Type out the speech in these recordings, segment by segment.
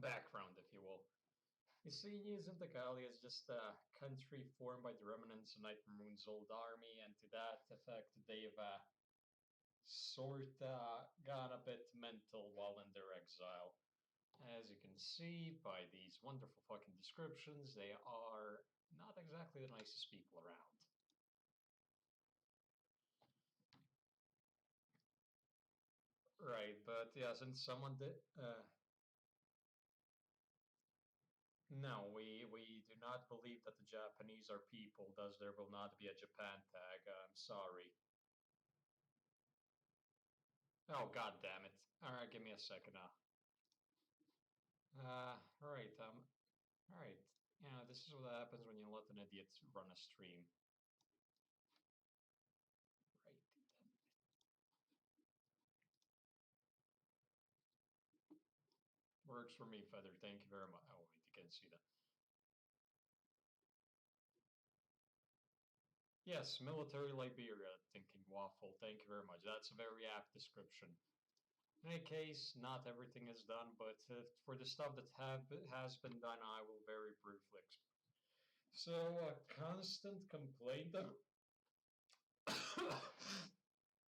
background, if you will. You see, Tzinacatlia is just a country formed by the remnants of Night Maroon's old army, and to that effect, they've sorta got a bit mental while in their exile. As you can see by these wonderful fucking descriptions, they are not exactly the nicest people around. Right, but yeah, since someone did, no, we do not believe that the Japanese are people, thus there will not be a Japan tag. I'm sorry. Oh, god damn it. Alright, give me a second now. Alright, alright. Yeah, this is what happens when you let an idiot run a stream. Right, damn it. Works for me, Feather. Thank you very much. Oh, wait, you can't see that. Yes, military Liberia, thinking waffle. Thank you very much. That's a very apt description. In any case, not everything is done, but for the stuff that has been done, I will very briefly explain. So, a constant complaint of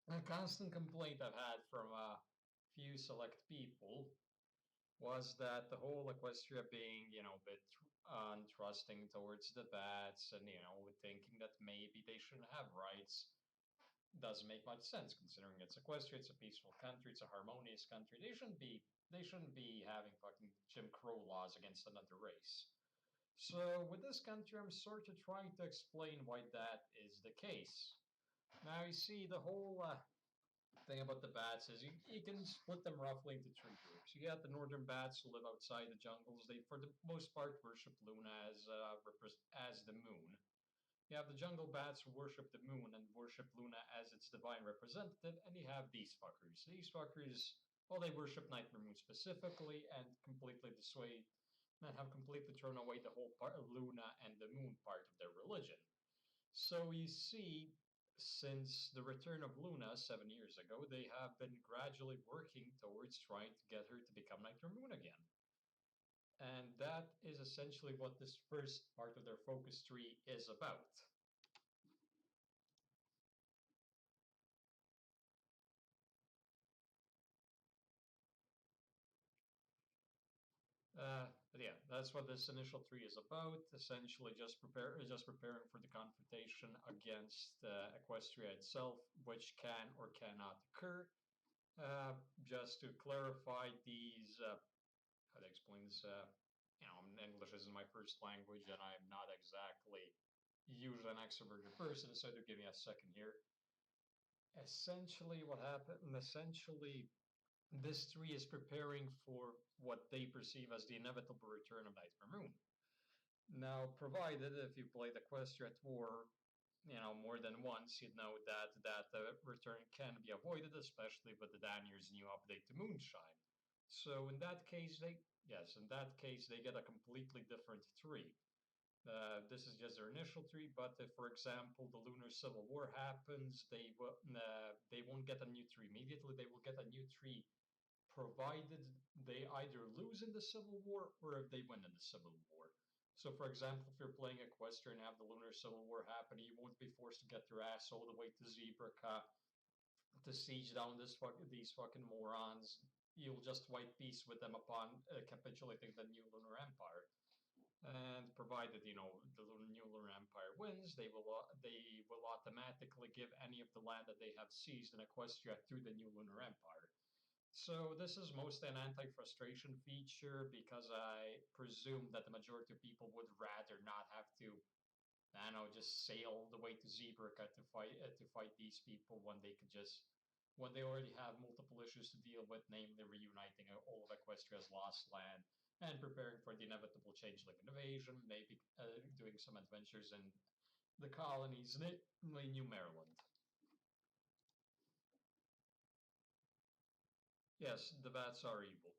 a constant complaint I've had from a few select people was that the whole Equestria being, a bit untrusting towards the bats and, thinking that maybe they shouldn't have rights doesn't make much sense considering it's Equestria, it's a peaceful country, it's a harmonious country. They shouldn't be having fucking Jim Crow laws against another race. So with this country, I'm sort of trying to explain why that is the case. Now you see the whole thing about the bats is you can split them roughly into three groups. You got the northern bats who live outside the jungles. They, for the most part, worship Luna as the moon. You have the jungle bats who worship the moon and worship Luna as its divine representative, and you have these fuckers. These fuckers, well, they worship Nightmare Moon specifically and completely dissuade and have completely thrown away the whole part of Luna and the moon part of their religion. So you see, since the return of Luna 7 years ago, they have been gradually working towards trying to get her to become Nightmare Moon again. And that is essentially what this first part of their focus tree is about. But yeah, that's what this initial tree is about. Essentially, just preparing for the confrontation against Equestria itself, which can or cannot occur. Just to clarify, these how to explain this? English isn't my first language, and I'm not exactly usually an extroverted person, so to give me a second here. Essentially, what happened? Essentially, this tree is preparing for what they perceive as the inevitable return of Nightmare Moon. Now, provided if you play the Equestria at War, more than once, you'd know that the return can be avoided, especially with the Danier's new update to Moonshine. So in that case, they get a completely different tree. This is just their initial tree, but if, for example, the Lunar Civil War happens, they won't get a new tree immediately. They will get a new tree provided they either lose in the Civil War or if they win in the Civil War. So, for example, if you're playing Equestria and have the Lunar Civil War happen, you won't be forced to get your ass all the way to Zebrica to siege down these fucking morons. You'll just wipe peace with them upon capitulating the new Lunar Empire. And provided the new Lunar Empire wins, they will automatically give any of the land that they have seized in Equestria to the new Lunar Empire. So this is mostly an anti-frustration feature because I presume that the majority of people would rather not have to, I don't know, just sail the way to Zebrica to fight these people when they already have multiple issues to deal with, namely reuniting all of Equestria's lost land and preparing for the inevitable changeling invasion, maybe doing some adventures in the colonies, namely New Maryland. Yes, the bats are evil.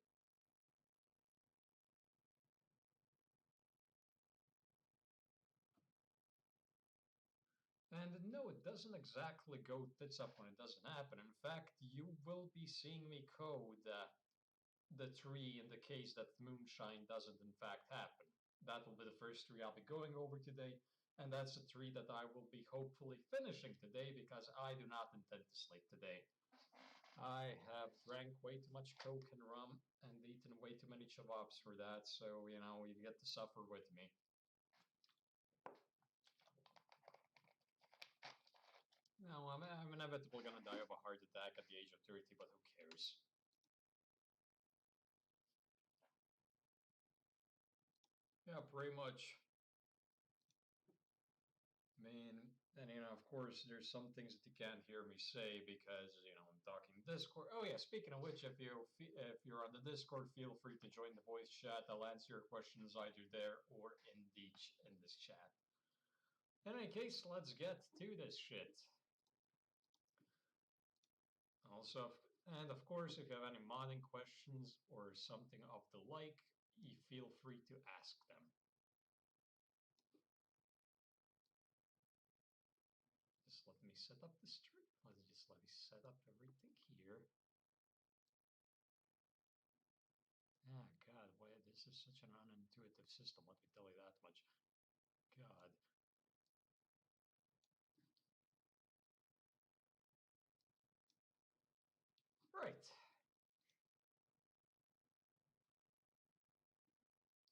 And no, it doesn't exactly go tits up when it doesn't happen. In fact, you will be seeing me code the tree in the case that moonshine doesn't in fact happen. That will be the first tree I'll be going over today, and that's a tree that I will be hopefully finishing today because I do not intend to sleep today. I have drank way too much Coke and rum and eaten way too many chavabs for that, so you get to suffer with me. No, I'm inevitably gonna die of a heart attack at the age of 30, but who cares? Yeah, pretty much. I mean, and of course, there's some things that you can't hear me say because I'm talking Discord. Oh yeah, speaking of which, if you're on the Discord, feel free to join the voice chat. I'll answer your questions either there or in this chat. In any case, let's get to this shit. Also, and of course, if you have any modding questions or something of the like, you feel free to ask them. Just let me set up the stream. Just let me set up everything here. Ah, God, why this is such an unintuitive system, let me tell you that much. God. Right.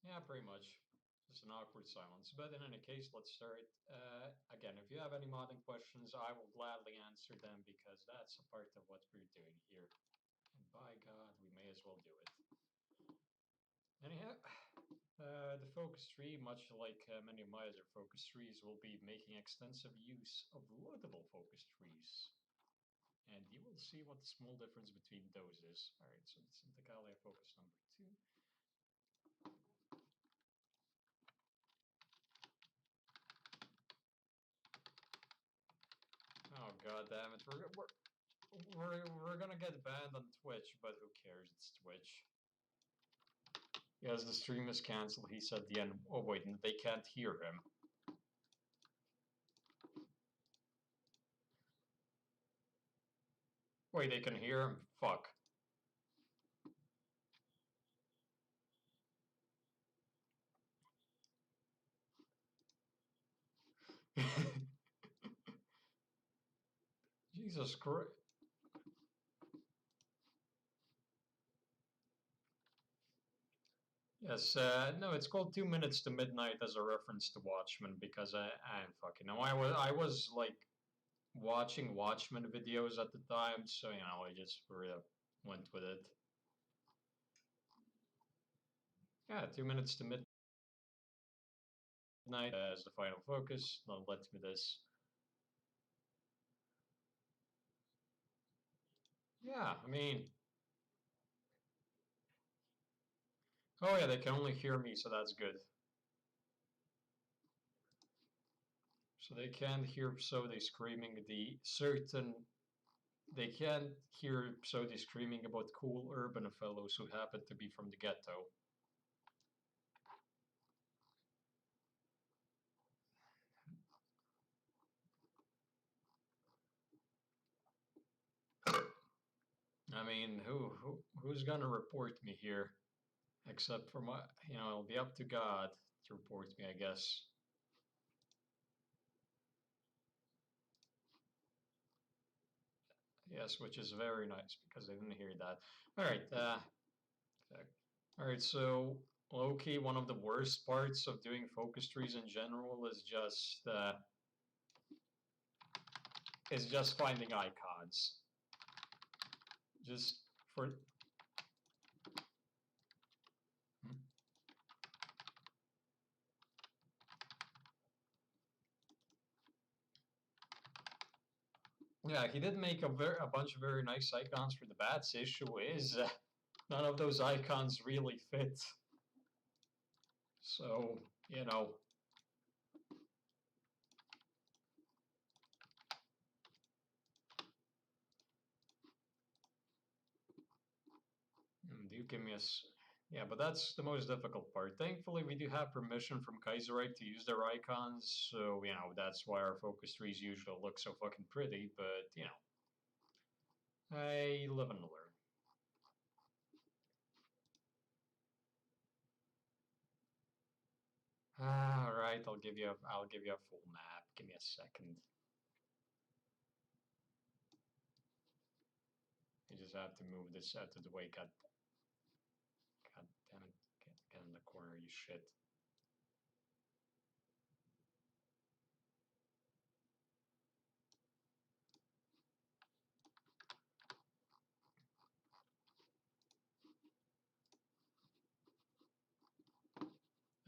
Yeah, pretty much. Just an awkward silence. But in any case, let's start. Again, if you have any modding questions, I will gladly answer them because that's a part of what we're doing here. And by God, we may as well do it. Anyhow, the focus tree, much like many of my other focus trees, will be making extensive use of loadable focus trees. And you will see what the small difference between those is. Alright, so it's Tzinacatlia focus number 2. Oh god damn it, we're gonna get banned on Twitch, but who cares, it's Twitch. Yes, the stream is cancelled, he said the end. Oh wait, they can't hear him. Wait, they can hear him? Fuck. Jesus Christ. Yes, no, it's called 2 Minutes to Midnight as a reference to Watchmen because I fucking know. I was like watching Watchmen videos at the time, so I just went with it. Yeah, 2 Minutes to Midnight as the final focus. Now let me this. Yeah, I mean. Oh yeah, they can only hear me, so that's good. So they can't hear Pseudo screaming they can't hear Pseudo screaming about cool urban fellows who happen to be from the ghetto. I mean, who's gonna report me here? Except for my, it'll be up to God to report me, I guess. Yes, which is very nice because I didn't hear that. All right. So low-key, one of the worst parts of doing focus trees in general is just finding icons. Just for. Yeah, he did make a bunch of very nice icons for the bats. The issue is none of those icons really fit. So, do give me a. Yeah, but that's the most difficult part. Thankfully, we do have permission from Kaiserreich to use their icons, so, that's why our focus trees usually look so fucking pretty, but, I live and learn. right, I'll give you a full map. Give me a second. You just have to move this out of the way. God damn it! Get in the corner, you shit.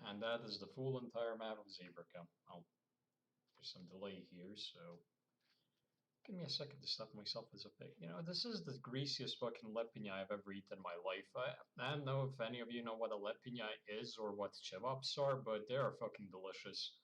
And that is the full entire map of Zebrica. Oh, there's some delay here, so give me a second to stuff myself as a pig. You know, this is the greasiest fucking lepina I've ever eaten in my life. I don't know if any of you know what a lepina is or what chevaps are, but they are fucking delicious.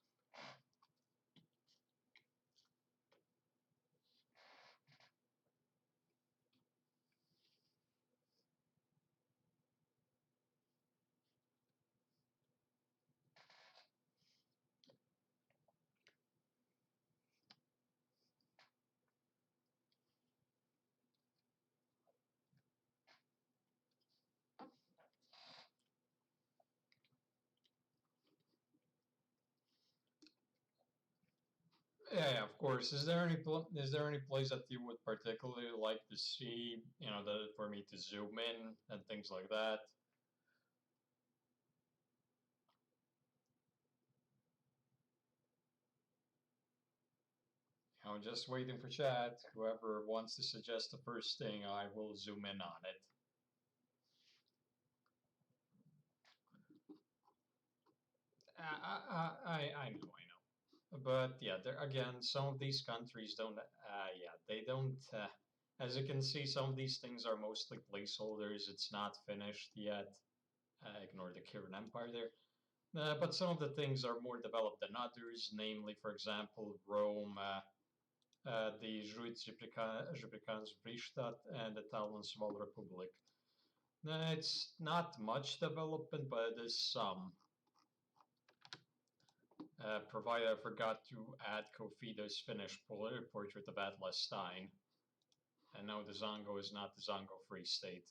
Yeah, of course. Is there any place that you would particularly like to see? You know, for me to zoom in and things like that. I'm just waiting for chat. Whoever wants to suggest the first thing, I will zoom in on it. I know. But yeah, there again, some of these countries don't. Yeah, they don't. As you can see, some of these things are mostly placeholders. It's not finished yet. Ignore the Kirin Empire there. But some of the things are more developed than others. Namely, for example, Rome, the Zebrican's Briestadt, and the Talonsval Republic. It's not much development, but there's some. Provided I forgot to add Kofido's finished portrait of Atlas Stein. And no, the Zongo is not the Zongo Free State.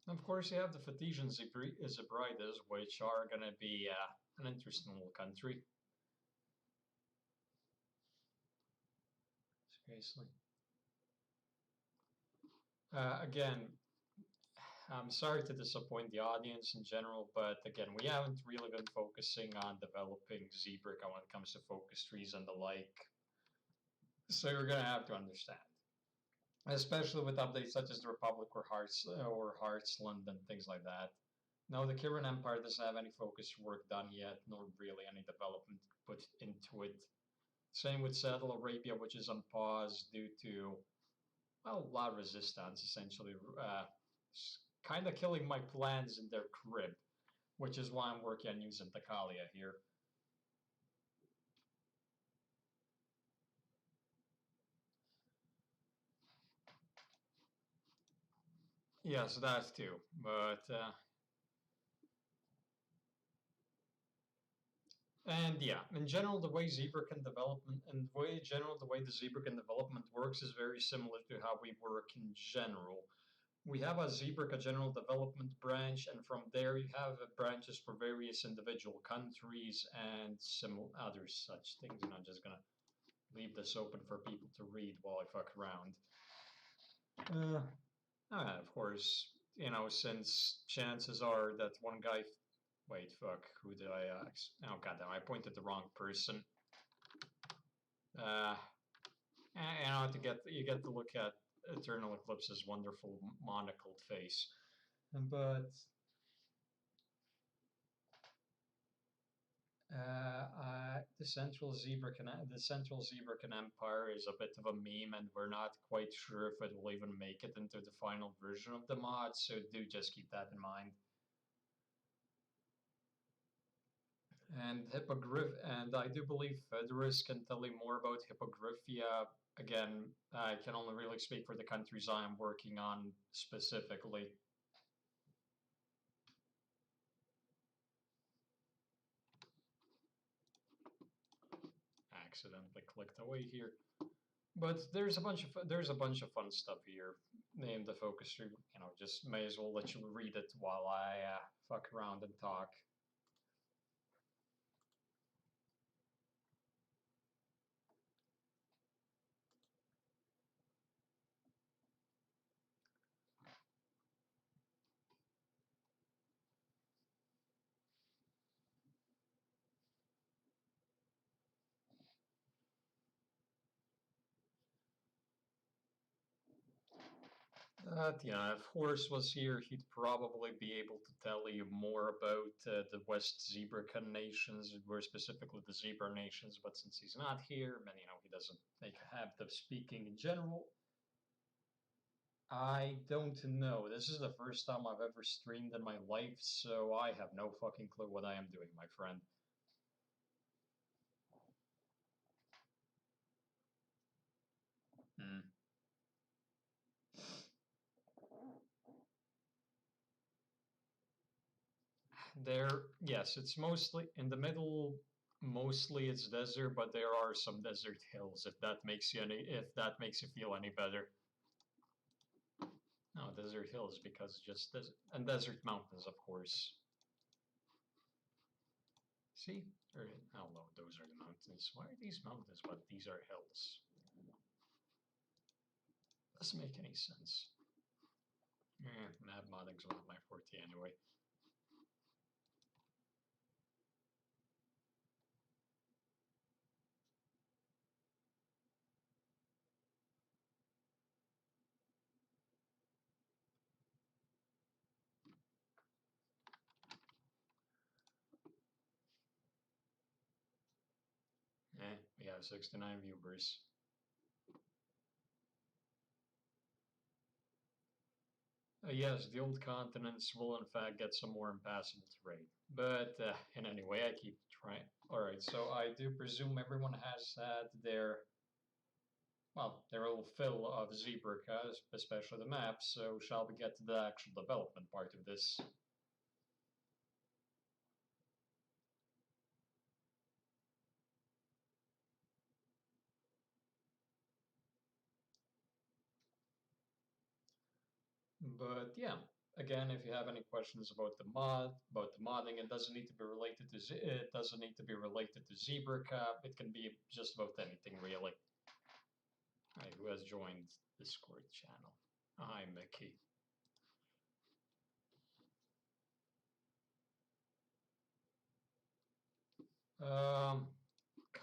And of course, you have the Fatesian Zebrides, which are going to be an interesting little country. Seriously. Again, I'm sorry to disappoint the audience in general, but again, we haven't really been focusing on developing Zebrica when it comes to focus trees and the like. So you're going to have to understand. Especially with updates such as the Republic or Heartsland and things like that. No, the Kirin Empire doesn't have any focus work done yet, nor really any development put into it. Same with Saddle Arabia, which is on pause due to, well, La Resistance, essentially. Kind of killing my plans in their crib, which is why I'm working on using Tzinacatlia here. Yes, that too, but and yeah, in general, the way Zebrican development and the way the Zebrican development works is very similar to how we work in general. We have a Zebrica general development branch, and from there you have branches for various individual countries and some other such things. And I'm just gonna leave this open for people to read while I fuck around. Of course, you know, since chances are that one guy. Wait, fuck. Who did I? Oh goddamn! I pointed the wrong person. You know, you get to look at Eternal Eclipse's wonderful monocled face, but the Central Zebrican Empire is a bit of a meme, and we're not quite sure if it will even make it into the final version of the mod. So do just keep that in mind. And I do believe Federus can tell you more about Hippogriphia. Again, I can only really speak for the countries I am working on specifically. Accidentally clicked away here, but there's a bunch of fun stuff here. name the focus tree. You know, just may as well let you read it while I fuck around and talk. Yeah, if Horace was here, he'd probably be able to tell you more about the West Zebrica nations, more specifically the Zebra nations. But since he's not here, then you know he doesn't make a habit of speaking in general. I don't know. This is the first time I've ever streamed in my life, so I have no fucking clue what I am doing, my friend. Hmm. Yes, it's mostly in the middle. Mostly it's desert, but there are some desert hills. If that makes you feel any better. No, desert hills because just and desert mountains, of course. See, oh no, those are the mountains. Why are these mountains? But these are hills. Doesn't make any sense. Map modding's not my forte anyway. We have 69 viewers. Yes, the old continents will in fact get some more impassable terrain. But in any way, I keep trying. Alright, so I do presume everyone has had their, well, their little fill of Zebrica, especially the maps, so shall we get to the actual development part of this? But yeah, again, if you have any questions about the modding, it doesn't need to be related to it doesn't need to be related to Zebrica. It can be just about anything really. Alright, who has joined Discord channel? Hi, Mickey.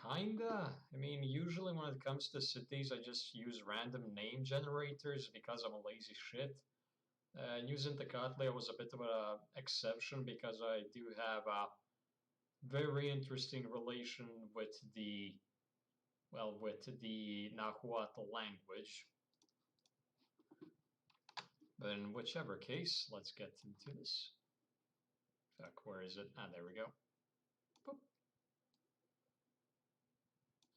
Kinda. I mean, usually when it comes to cities, I just use random name generators because I'm a lazy shit. New Tzinacatlia was a bit of an exception because I do have a very interesting relation with the Nahuatl language. But in whichever case, let's get into this. Fuck, where is it? Ah, there we go. Boop.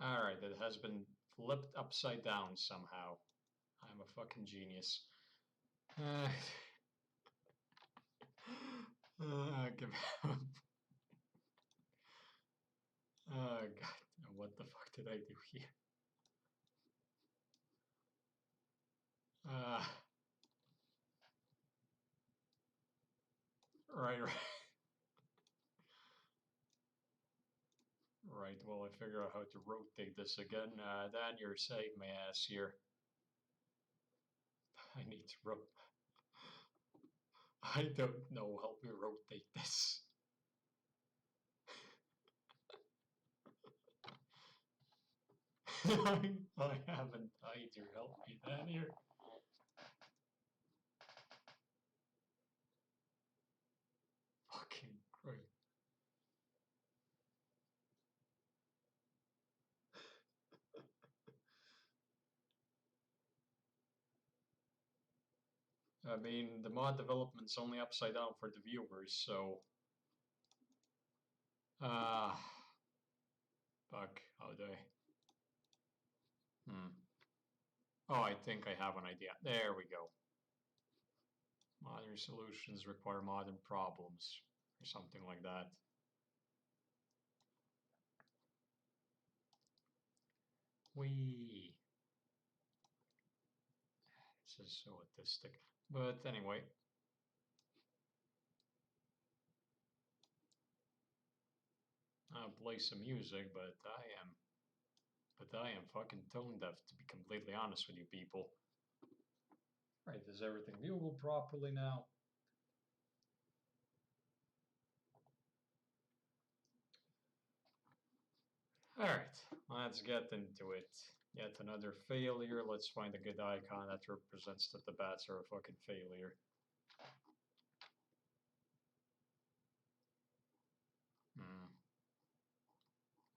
Alright, it has been flipped upside down somehow. I'm a fucking genius. Give up. Oh god, what the fuck did I do here? Right. Right, well, I figure out how to rotate this again. Dan, you're saving my ass here. I need to I don't know, help me rotate this. I haven't either, help me Dan here. Fucking great. I mean, the mod development's only upside down for the viewers, so... Fuck, how do I... Oh, I think I have an idea. There we go. Modern solutions require modern problems, or something like that. This is so autistic. But anyway. I'll play some music, but I am fucking tone deaf, to be completely honest with you people. Right, is everything viewable properly now? Alright, let's get into it. Yet another failure. Let's find a good icon that represents that the bats are a fucking failure.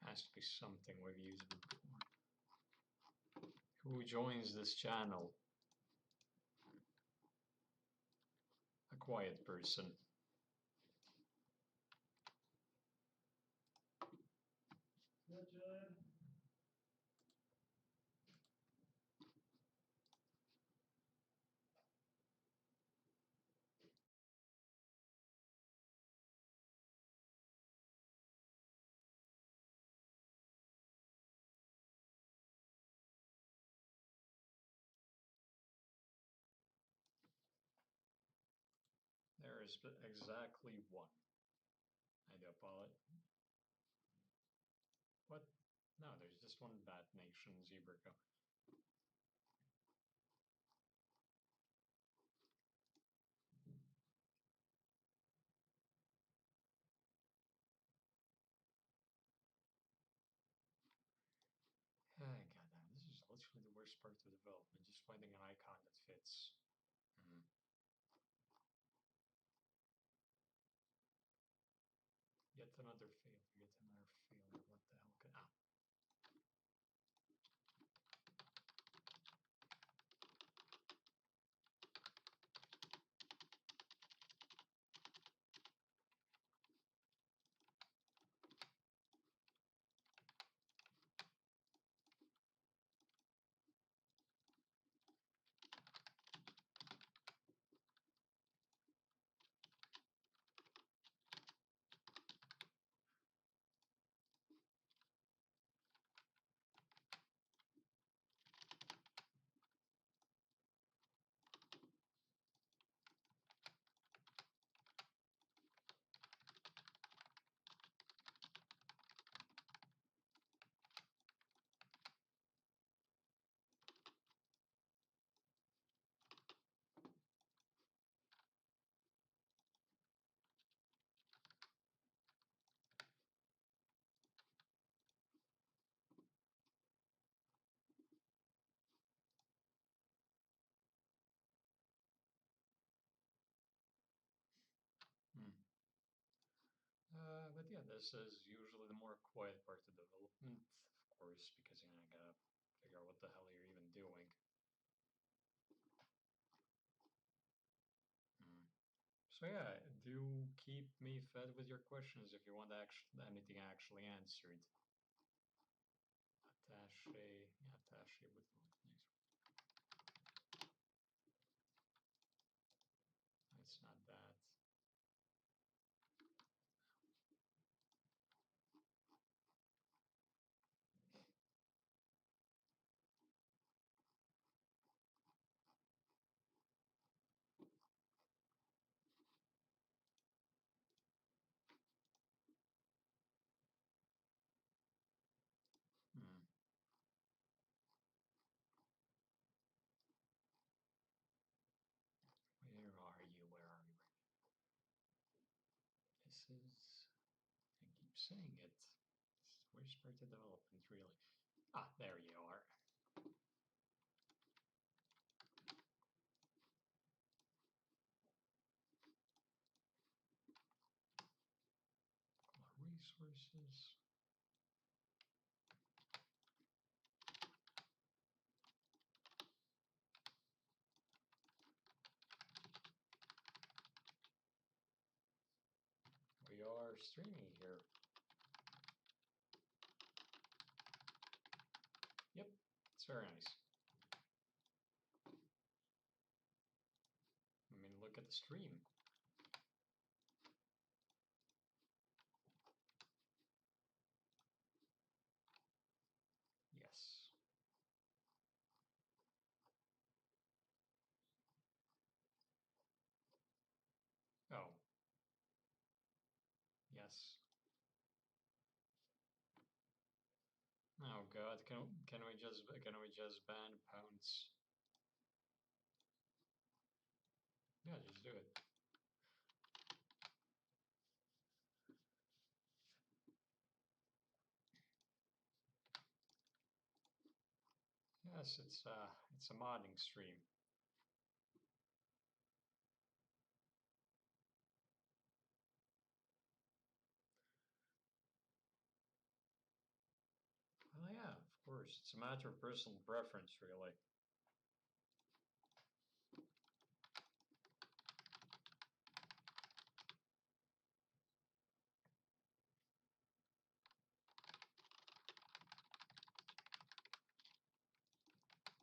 Has to be something we've used before. Who joins this channel? A quiet person. There is exactly one. I do apologize. What? No, there's just one bat nation, Zebrica. Goddamn, this is literally the worst part of development, just finding an icon that fits. Yet another failure, What the hell could... Ah. But yeah, this is usually the more quiet part of development, of course, because I gotta figure out what the hell you're even doing. So yeah, do keep me fed with your questions if you want anything actually answered. Attache would look nice. It's not that. Where are you? This is... I keep saying it. This is the worst part of development, really. Ah, there you are. Resources. We are streaming here. Yep, it's very nice. I mean, look at the stream. Yes. Yes. Oh God, can we just ban pounce? Yeah, just do it. Yes, it's a modding stream. Well, yeah, of course. It's a matter of personal preference, really.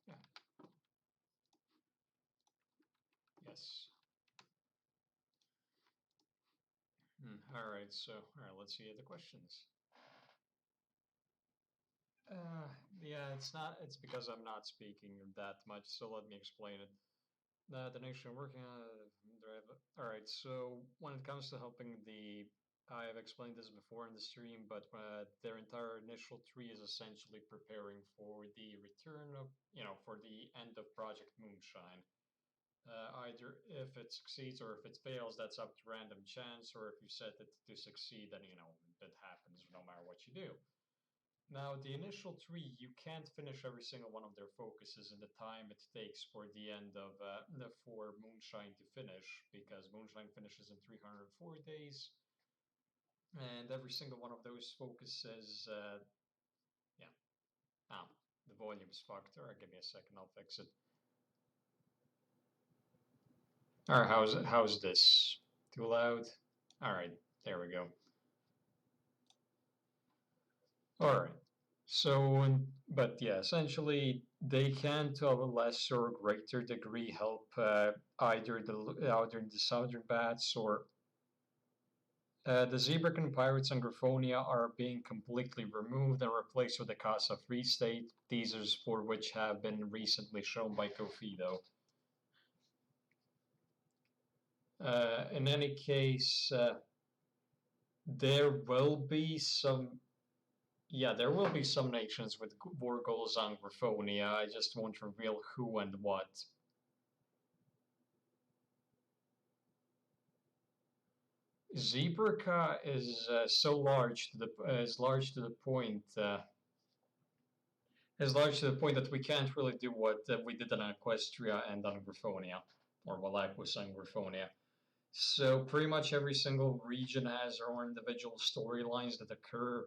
Yeah. Yes. All right. So, all right. Let's see the questions. Uh, yeah, it's not. It's because I'm not speaking that much. So let me explain it. The nation working on all right. So when it comes to helping I have explained this before in the stream, but their entire initial tree is essentially preparing for the return of, for the end of Project Moonshine. Either if it succeeds or if it fails, that's up to random chance. Or if you set it to succeed, then that happens no matter what you do. Now, the initial tree, you can't finish every single one of their focuses in the time it takes for the end of for Moonshine to finish, because Moonshine finishes in 304 days, and every single one of those focuses, yeah. Ah, the volume's fucked. All right, give me a second, I'll fix it. All right, how's this? Too loud? All right, there we go. All right. So, but yeah, essentially, they can, to a lesser or greater degree, help either the southern bats or the Zebrican pirates and Griffonia are being completely removed and replaced with the Casa Free State. These are for which have been recently shown by Kofi, though. In any case, there will be some. Yeah, there will be some nations with war goals on Griffonia. I just won't reveal who and what. Zebrica is so large to the is large to the point is large to the point that we can't really do what we did on Equestria and on Griffonia, or Valacquis and Griffonia. So pretty much every single region has their own individual storylines that occur.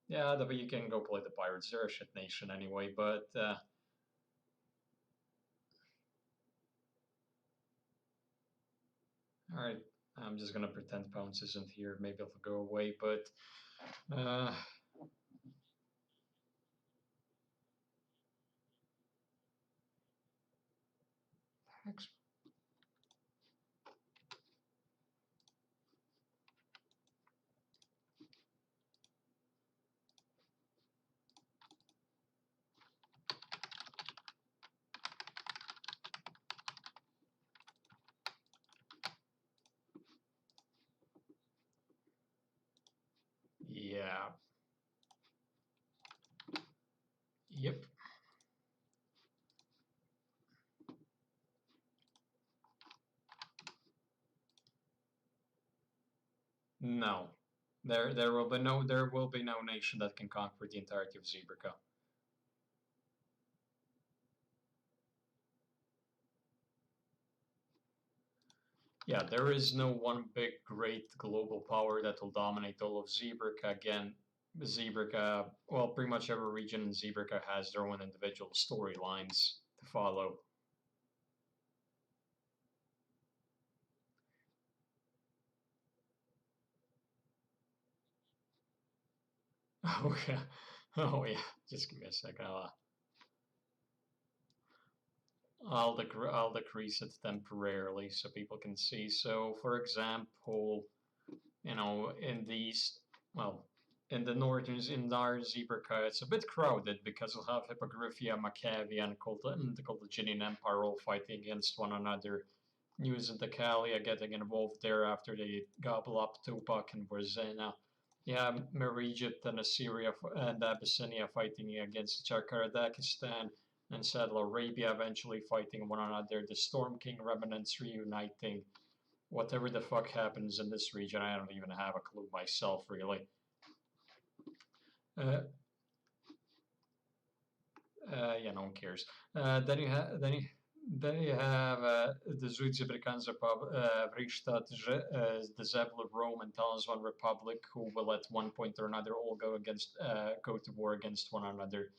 Yeah, but you can go play the Pirates. They're a shit nation anyway, but alright. I'm just gonna pretend Pounce isn't here. Maybe it'll go away, but uh, yeah. Yep. No. There will be no nation that can conquer the entirety of Zebrica. Yeah, there is no one big great global power that will dominate all of Zebrica. Again, Zebrica, well, pretty much every region in Zebrica has their own individual storylines to follow. Oh yeah. Oh yeah. Just give me a second. I'll decrease it temporarily so people can see. So, for example, in these, well, in the northern, in our Zebrica, it's a bit crowded because we'll have Hippogriffia, Macavia, and the Carthaginian Empire all fighting against one another. New Tzinacatlia getting involved there after they gobble up Tupac and Brazil. Yeah, Mer Egypt and Assyria and Abyssinia fighting against Tzinacatlia and Saddle Arabia eventually fighting one another. The Storm King remnants reuniting. Whatever the fuck happens in this region, I don't even have a clue myself, really. Yeah, no one cares. Then you have the Zuid-Afrikaanse Vrystaat, the Zebel of Rome and Talisman Republic, who will at one point or another all go to war against one another.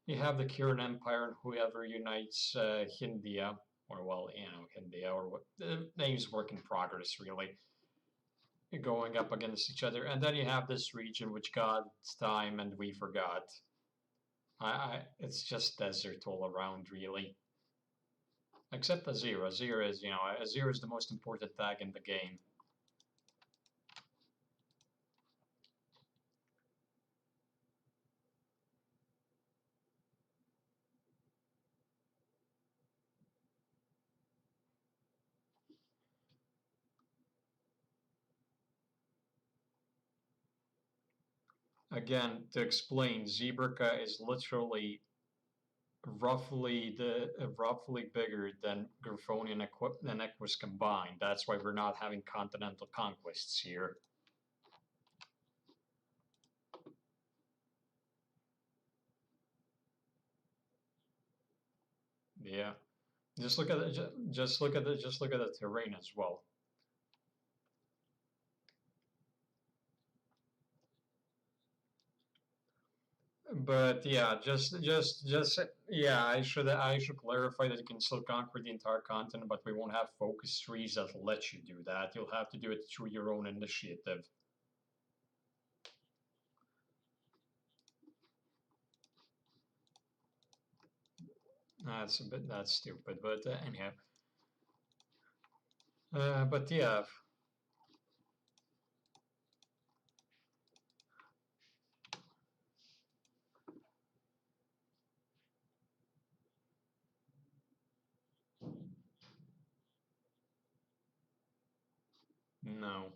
You have the Kiran Empire and whoever unites Hindia, or well, Hindia, or what the names work in progress, really, going up against each other. And then you have this region which got time and we forgot. It's just desert all around, really. Except Azir. Azir is the most important tag in the game. Again, to explain, Zebrica is literally roughly bigger than Grifoni and Equus combined. That's why we're not having continental conquests here. Yeah, just look at the terrain as well. But yeah, yeah, I should clarify that you can still conquer the entire continent, but we won't have focus trees that let you do that. You'll have to do it through your own initiative. That's stupid, but anyhow. But yeah. No.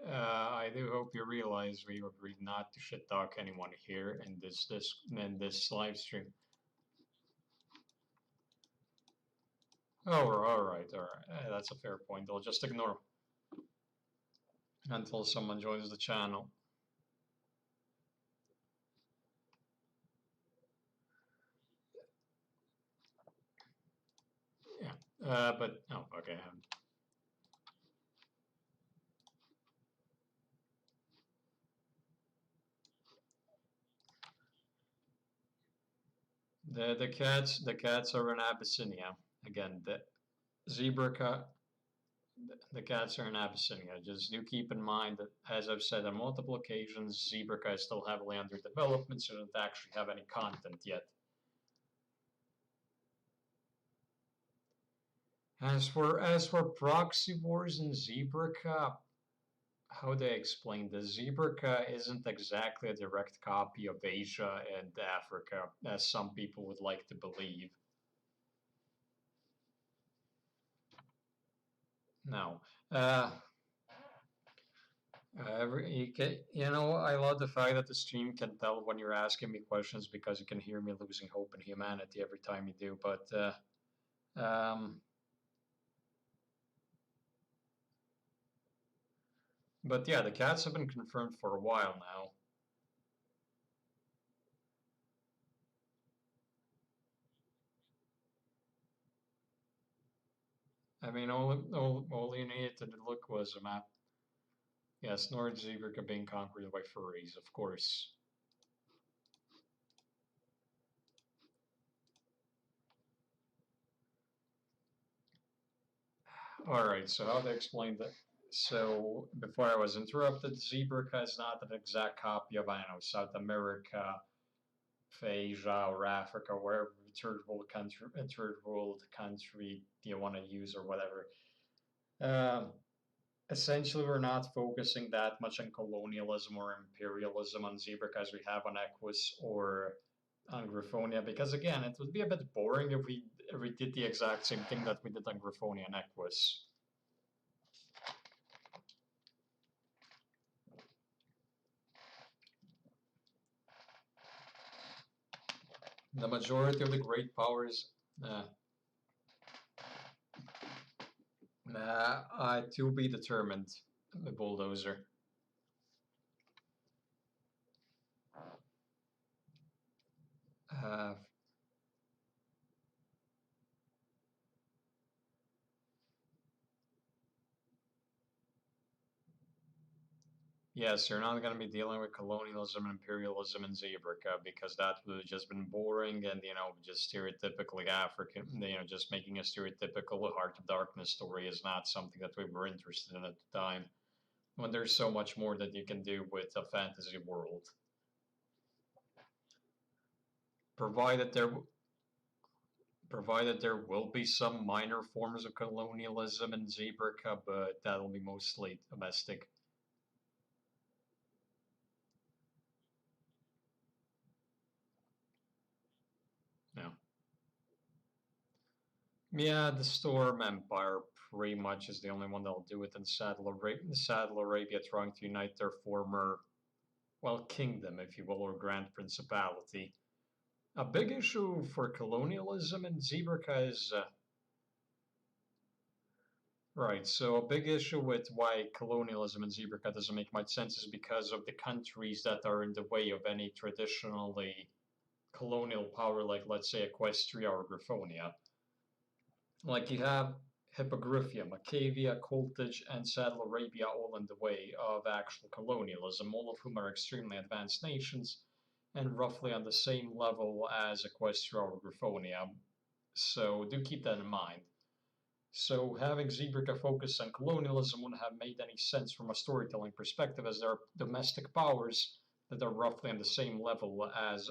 I do hope you realize we agreed not to shit talk anyone here in this live stream. Oh, all right. That's a fair point. I'll just ignore until someone joins the channel. Yeah. But oh, okay. The cats are in Abyssinia again. The Zebrica, the cats are in Abyssinia. Just do keep in mind that, as I've said on multiple occasions, Zebrica is still heavily under development, so doesn't actually have any content yet. As for proxy wars in Zebrica, how they explain this? Zebrica isn't exactly a direct copy of Asia and Africa, as some people would like to believe. No. I love the fact that the stream can tell when you're asking me questions because you can hear me losing hope in humanity every time you do. But yeah, the cats have been confirmed for a while now. I mean, all you needed to look was a map. Yes, North Zebrica being conquered by furries, of course. Alright, so how to explain that? So, before I was interrupted, Zebrica is not an exact copy of, I don't know, South America, Asia, or Africa, wherever third world country you want to use or whatever. Essentially, we're not focusing that much on colonialism or imperialism on Zebrica as we have on Equus or on Griffonia, because again, it would be a bit boring if we did the exact same thing that we did on Griffonia and Equus. The majority of the great powers, to be determined, the bulldozer. Yes, you're not going to be dealing with colonialism and imperialism in Zebrica because that would have just been boring and, just stereotypically African, just making a stereotypical Heart of Darkness story is not something that we were interested in at the time. When there's so much more that you can do with a fantasy world. Provided there will be some minor forms of colonialism in Zebrica, but that'll be mostly domestic. No. Yeah, the Storm Empire pretty much is the only one that'll do it in Saddle Arabia trying to unite their former, well, kingdom, if you will, or Grand Principality. A big issue for colonialism in Zebrica is... right, so a big issue with why colonialism in Zebrica doesn't make much sense is because of the countries that are in the way of any traditionally colonial power, like, let's say, Equestria or Griffonia. Like, you have Hippogriffia, Macavia, Coltage, and Saddle Arabia all in the way of actual colonialism, all of whom are extremely advanced nations and roughly on the same level as Equestria or Griffonia. So do keep that in mind. So having Zebrica focus on colonialism wouldn't have made any sense from a storytelling perspective, as there are domestic powers that are roughly on the same level as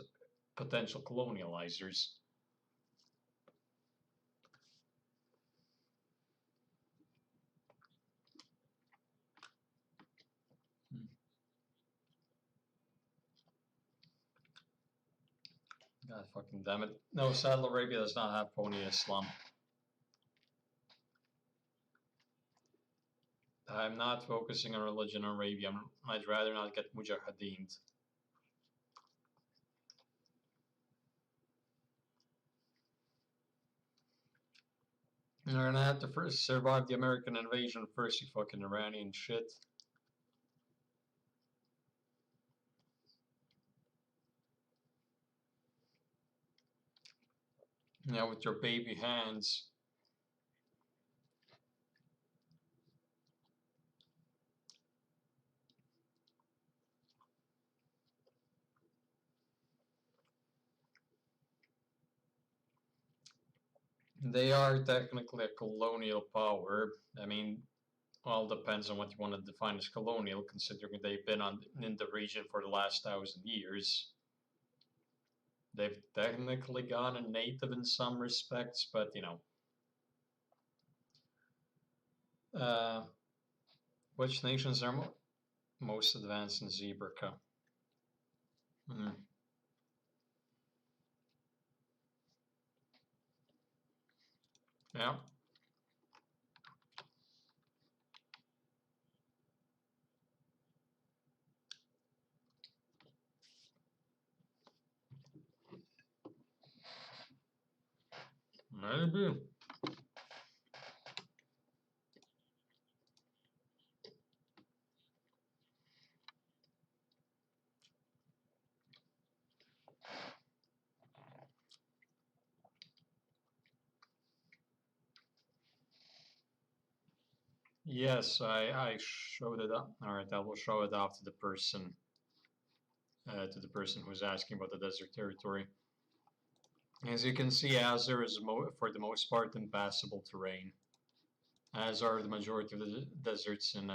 potential colonializers. God fucking damn it. No, Saddle Arabia does not have Pony Islam. I'm not focusing on religion in Arabia. I'd rather not get Mujahideen. You're gonna have to first survive the American invasion first, you fucking Iranian shit. Yeah, with your baby hands. They are technically a colonial power. I mean, all depends on what you want to define as colonial, considering they've been in the region for the last 1,000 years. They've technically gone a native in some respects, but which nations are most advanced in Zebrica? Yeah. Maybe. Yes, I showed it up. All right, I will show it off to the person who's asking about the desert territory. As you can see, Azure is for the most part impassable terrain, as are the majority of the deserts in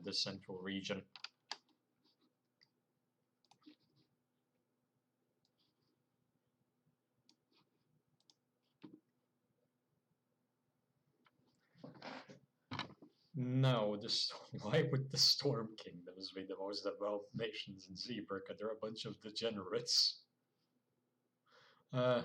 the central region. No, why would the Storm Kingdoms be the most developed nations in Zebrica? They're a bunch of degenerates. No.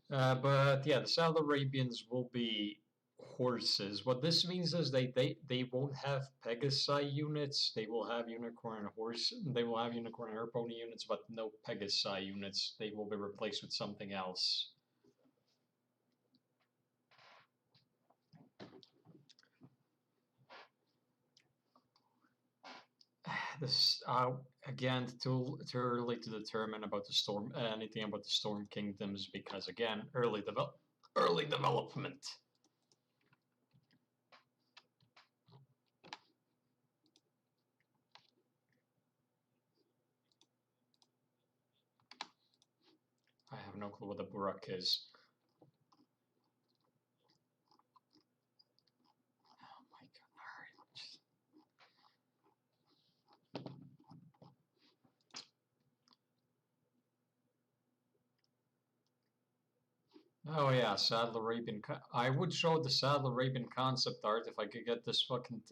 But yeah, the South Arabians will be horses. What this means is they won't have Pegasi units. They will have unicorn horse. They will have unicorn air pony units, but no Pegasi units. They will be replaced with something else. This again too early to determine about the storm anything about the Storm Kingdoms because again early development. I have no clue what the Burak is. Oh my god! Oh yeah, Saddle Arabian. I would show the Saddle Arabian concept art if I could get this fucking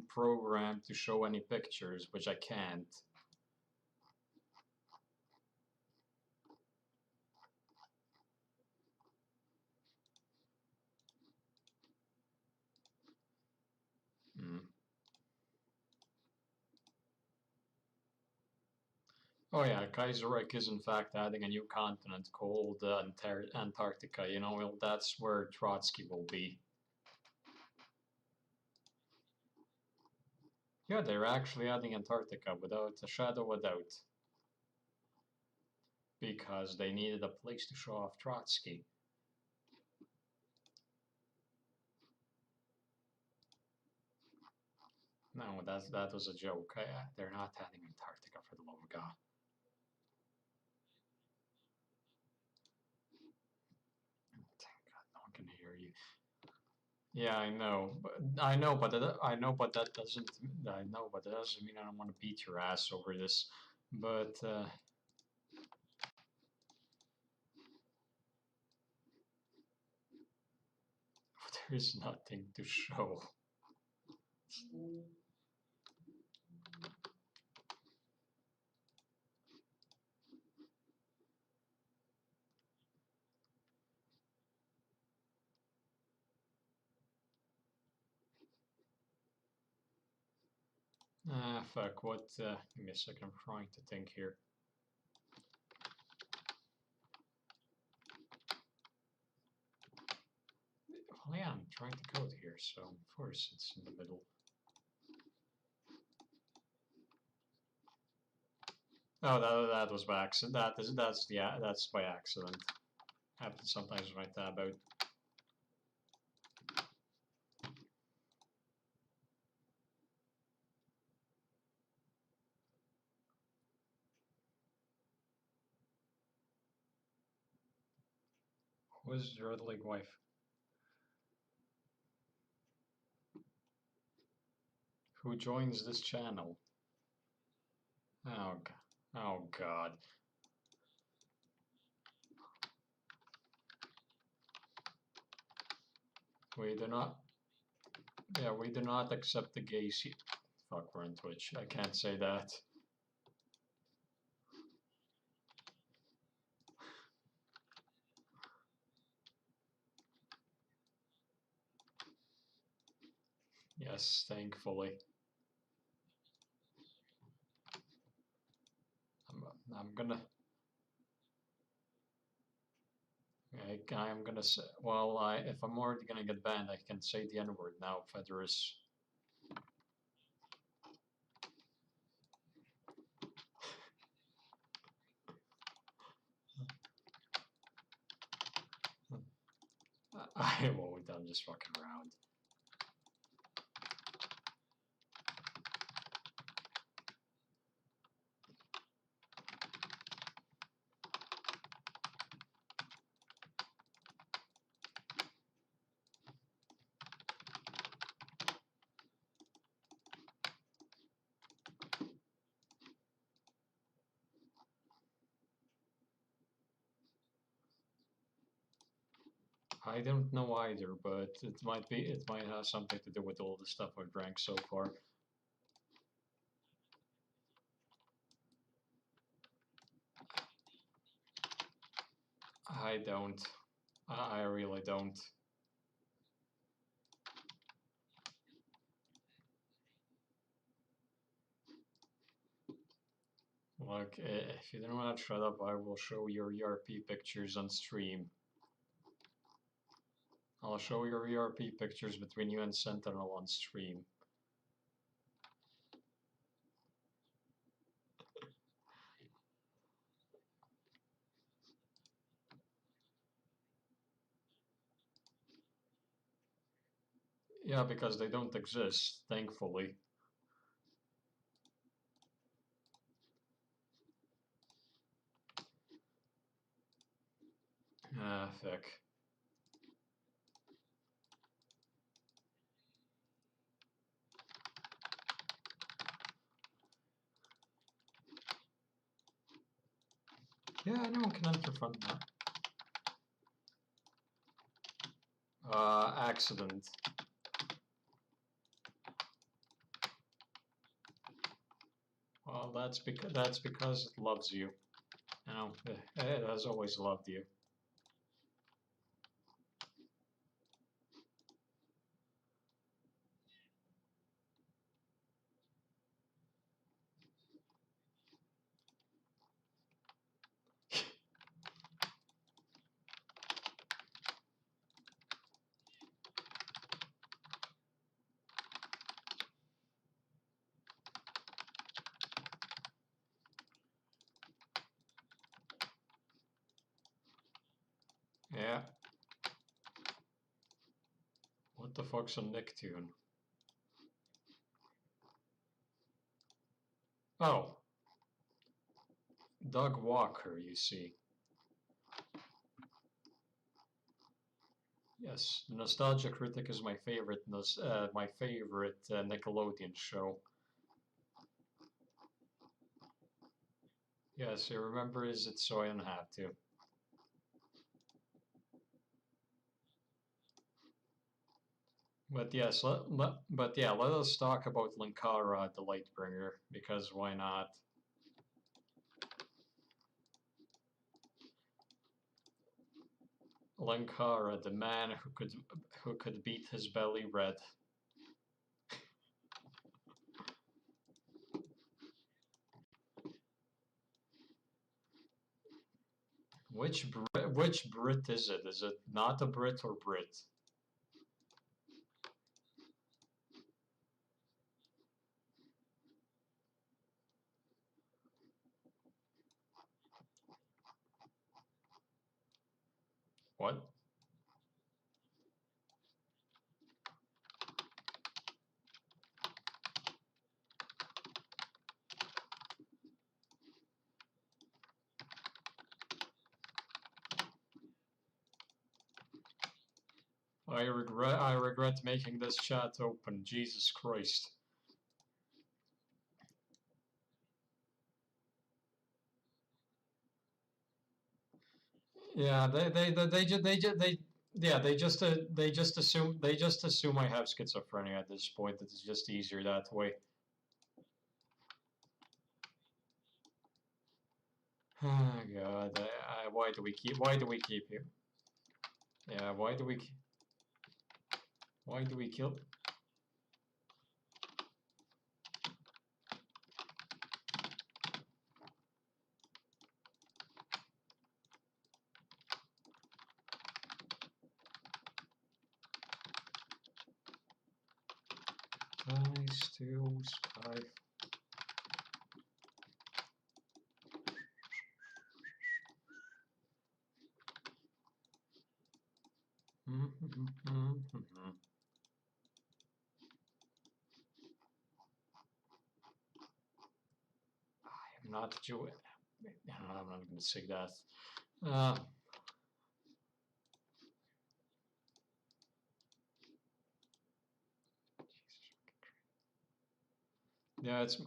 program to show any pictures, which I can't. Oh yeah, Kaiserreich is in fact adding a new continent called Antarctica. You know, well, that's where Trotsky will be. Yeah, they're actually adding Antarctica without a shadow of a doubt. Because they needed a place to show off Trotsky. No, that was a joke. They're not adding Antarctica for the love of God. Thank God, no one can hear you. Yeah, I know, but I know, but that doesn't. I know, but that doesn't mean I don't want to beat your ass over this. But there's nothing to show. Ah, fuck. What? Give me a second. I'm trying to think here. Well, yeah, I'm trying to code here, so of course it's in the middle. Oh, that was by accident. That's by accident. Happens sometimes with my tab out. Who's your other league wife? Who joins this channel? Oh God. We do not. Yeah, we do not accept the gays. Fuck, we're on Twitch. I can't say that. Yes, thankfully. I'm gonna. I'm gonna say. Well, if I'm already gonna get banned, I can say the N-word now, Federus. I won't. I'm just fucking around. I don't know either, but it might have something to do with all the stuff I've drank so far. I don't. I really don't. Look, if you don't want to shut up, I will show your ERP pictures on stream. I'll show your ERP pictures between you and Sentinel on stream. Yeah, because they don't exist, thankfully. Ah, fuck. Yeah, anyone can enter front now. Accident. Well, that's because it loves you. You know, it has always loved you. Yeah. What the fuck's a Nicktoon? Oh. Doug Walker, you see. Yes, Nostalgia Critic is my favorite Nickelodeon show. Yes, you remember Is It So I Don't Have To. But yes, let us talk about Linkara the Lightbringer, because why not? Linkara, the man who could beat his belly red. Which Brit is it? Is it not a Brit or Brit? What? I regret making this chat open. Jesus Christ. Yeah, they just assume I have schizophrenia at this point. It's just easier that way. Oh God, why do we keep you? Yeah, why do we kill? I still spy. I am not Jewish. I'm not going to say that. Yeah, it's.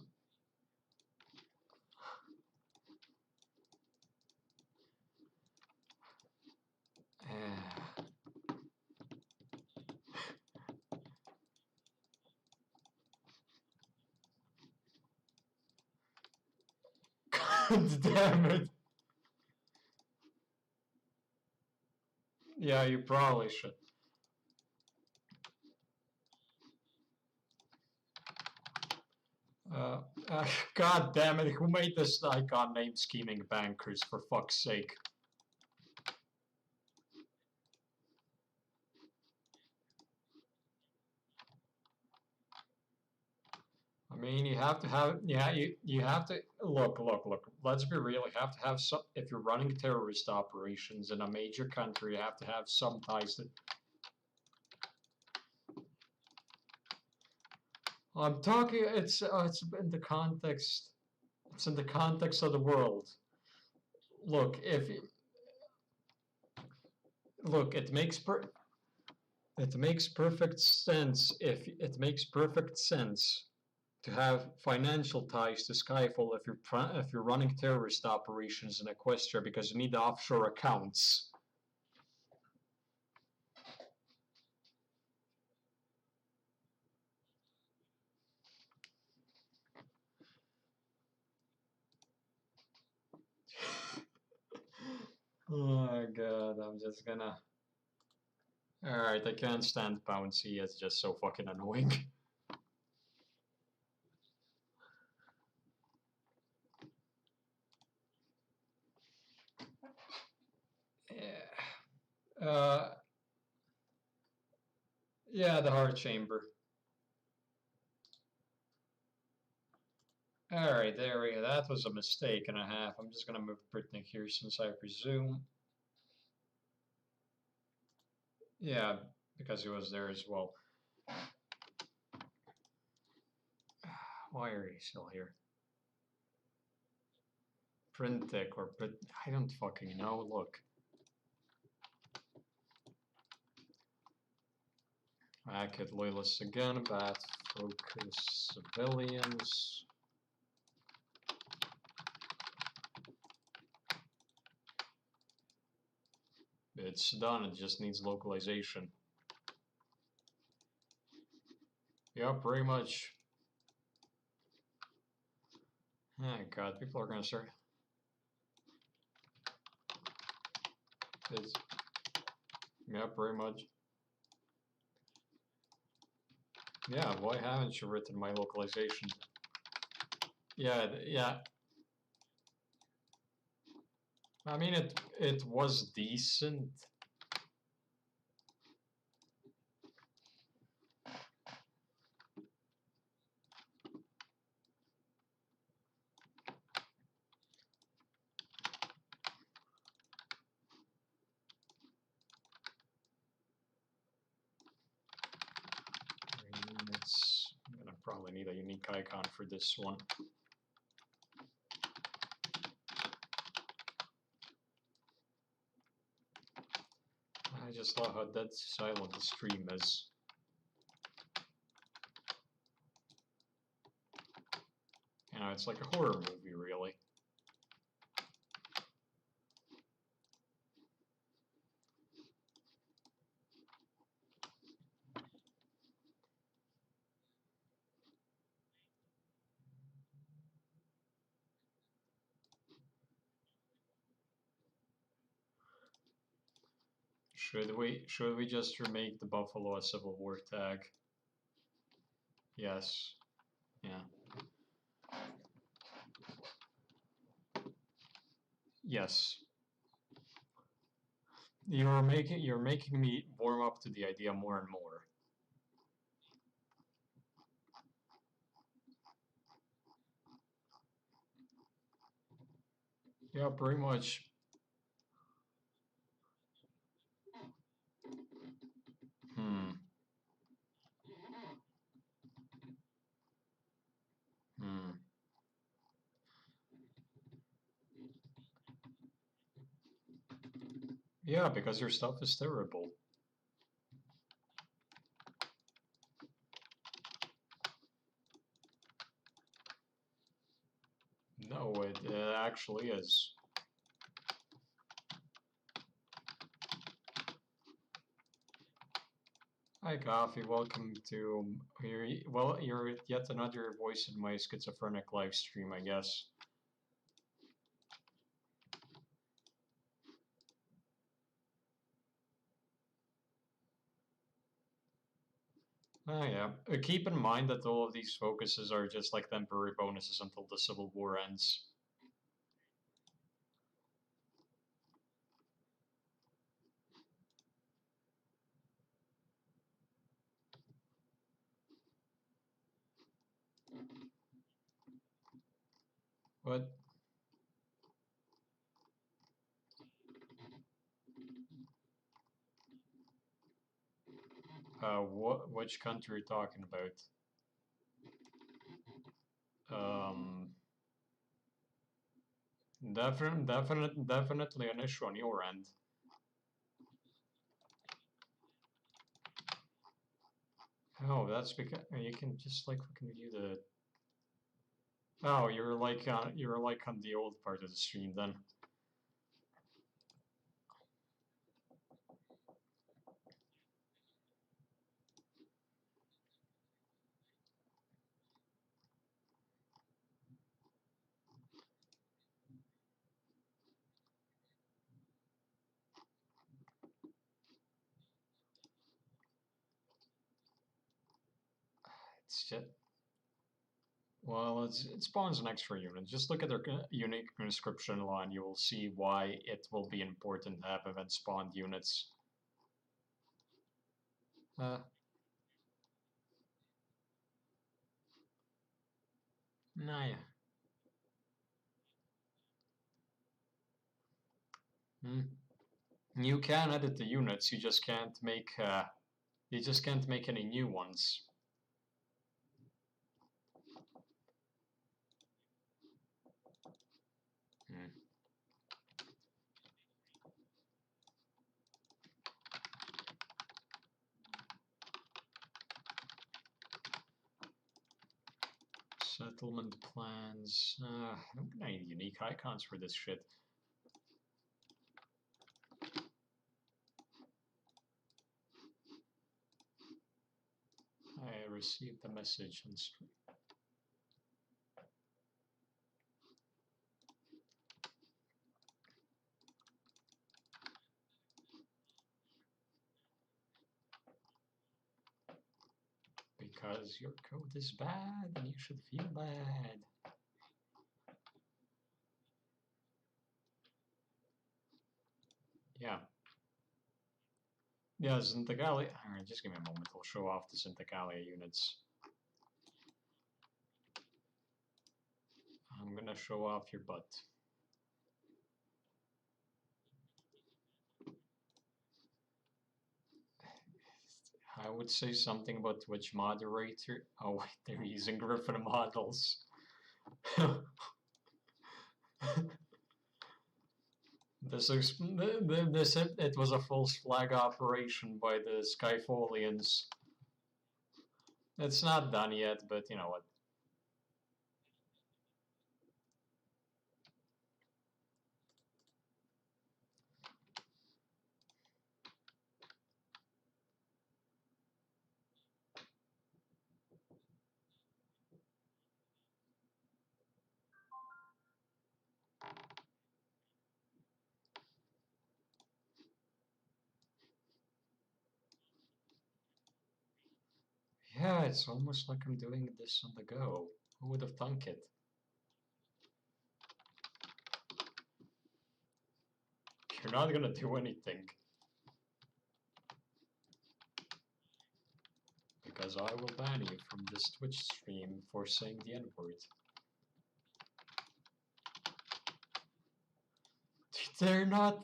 Damn it. Yeah, you probably should. Uh, God damn it, who made this icon named Scheming Bankers, for fuck's sake? I mean, you have to have, yeah, you have to, look, let's be real, you have to have some, if you're running terrorist operations in a major country, you have to have some ties to, I'm talking, it's in the context, it's in the context of the world. Look, look, it makes perfect sense if it makes perfect sense to have financial ties to Skyfall if you're running terrorist operations in Equestria because you need offshore accounts. Oh my god, I'm just gonna. Alright, I can't stand Bouncy, it's just so fucking annoying. Yeah. Yeah, the heart chamber. Alright, there we go. That was a mistake and a half. I'm just gonna move Brittany here since I presume. Yeah, because he was there as well. Why are you still here? Printic or print. I don't fucking know. Look. Back at loyalists again. Bat focus civilians. It's done. It just needs localization. Yeah, pretty much. Oh god, people are gonna start. It's, yeah, pretty much. Yeah, why haven't you written my localization? Yeah, yeah. I mean, it was decent. I'm gonna probably need a unique icon for this one. I just love how dead silent the stream is. You know, it's like a horror movie, really. Should we just remake the Buffalo a Civil War tag? Yes. Yeah. Yes. You're making me warm up to the idea more and more. Yeah, pretty much. Hmm. Hmm. Yeah, because your stuff is terrible. No, it actually is. Hi, Coffee. Welcome to well, you're yet another voice in my schizophrenic live stream, I guess. Oh yeah. Keep in mind that all of these focuses are just like temporary bonuses until the Civil War ends. What? Which country are you talking about? Definitely an issue on your end. Oh, that's because you can just like fucking view the. Oh, you're like on the old part of the stream then. It's just, well, it spawns an extra unit. Just look at their unique conscription line. You will see why it will be important to have event spawned units. Uh, nah, yeah. Hmm. You can edit the units. You just can't make. You just can't make any new ones. Hmm. Settlement plans. I don't get any unique icons for this shit. I received a message on stream. Because your code is bad and you should feel bad. Yeah. Yeah, Tzinacatlia. Alright, just give me a moment. I'll show off the Tzinacatlia units. I'm gonna show off your butt. I would say something about Twitch moderator. Oh wait, they're using Griffin models. It was a false flag operation by the Skyfolians. It's not done yet, but you know what? Yeah, it's almost like I'm doing this on the go. Who would have thunk it? You're not gonna do anything. Because I will ban you from this Twitch stream for saying the N-word. They're not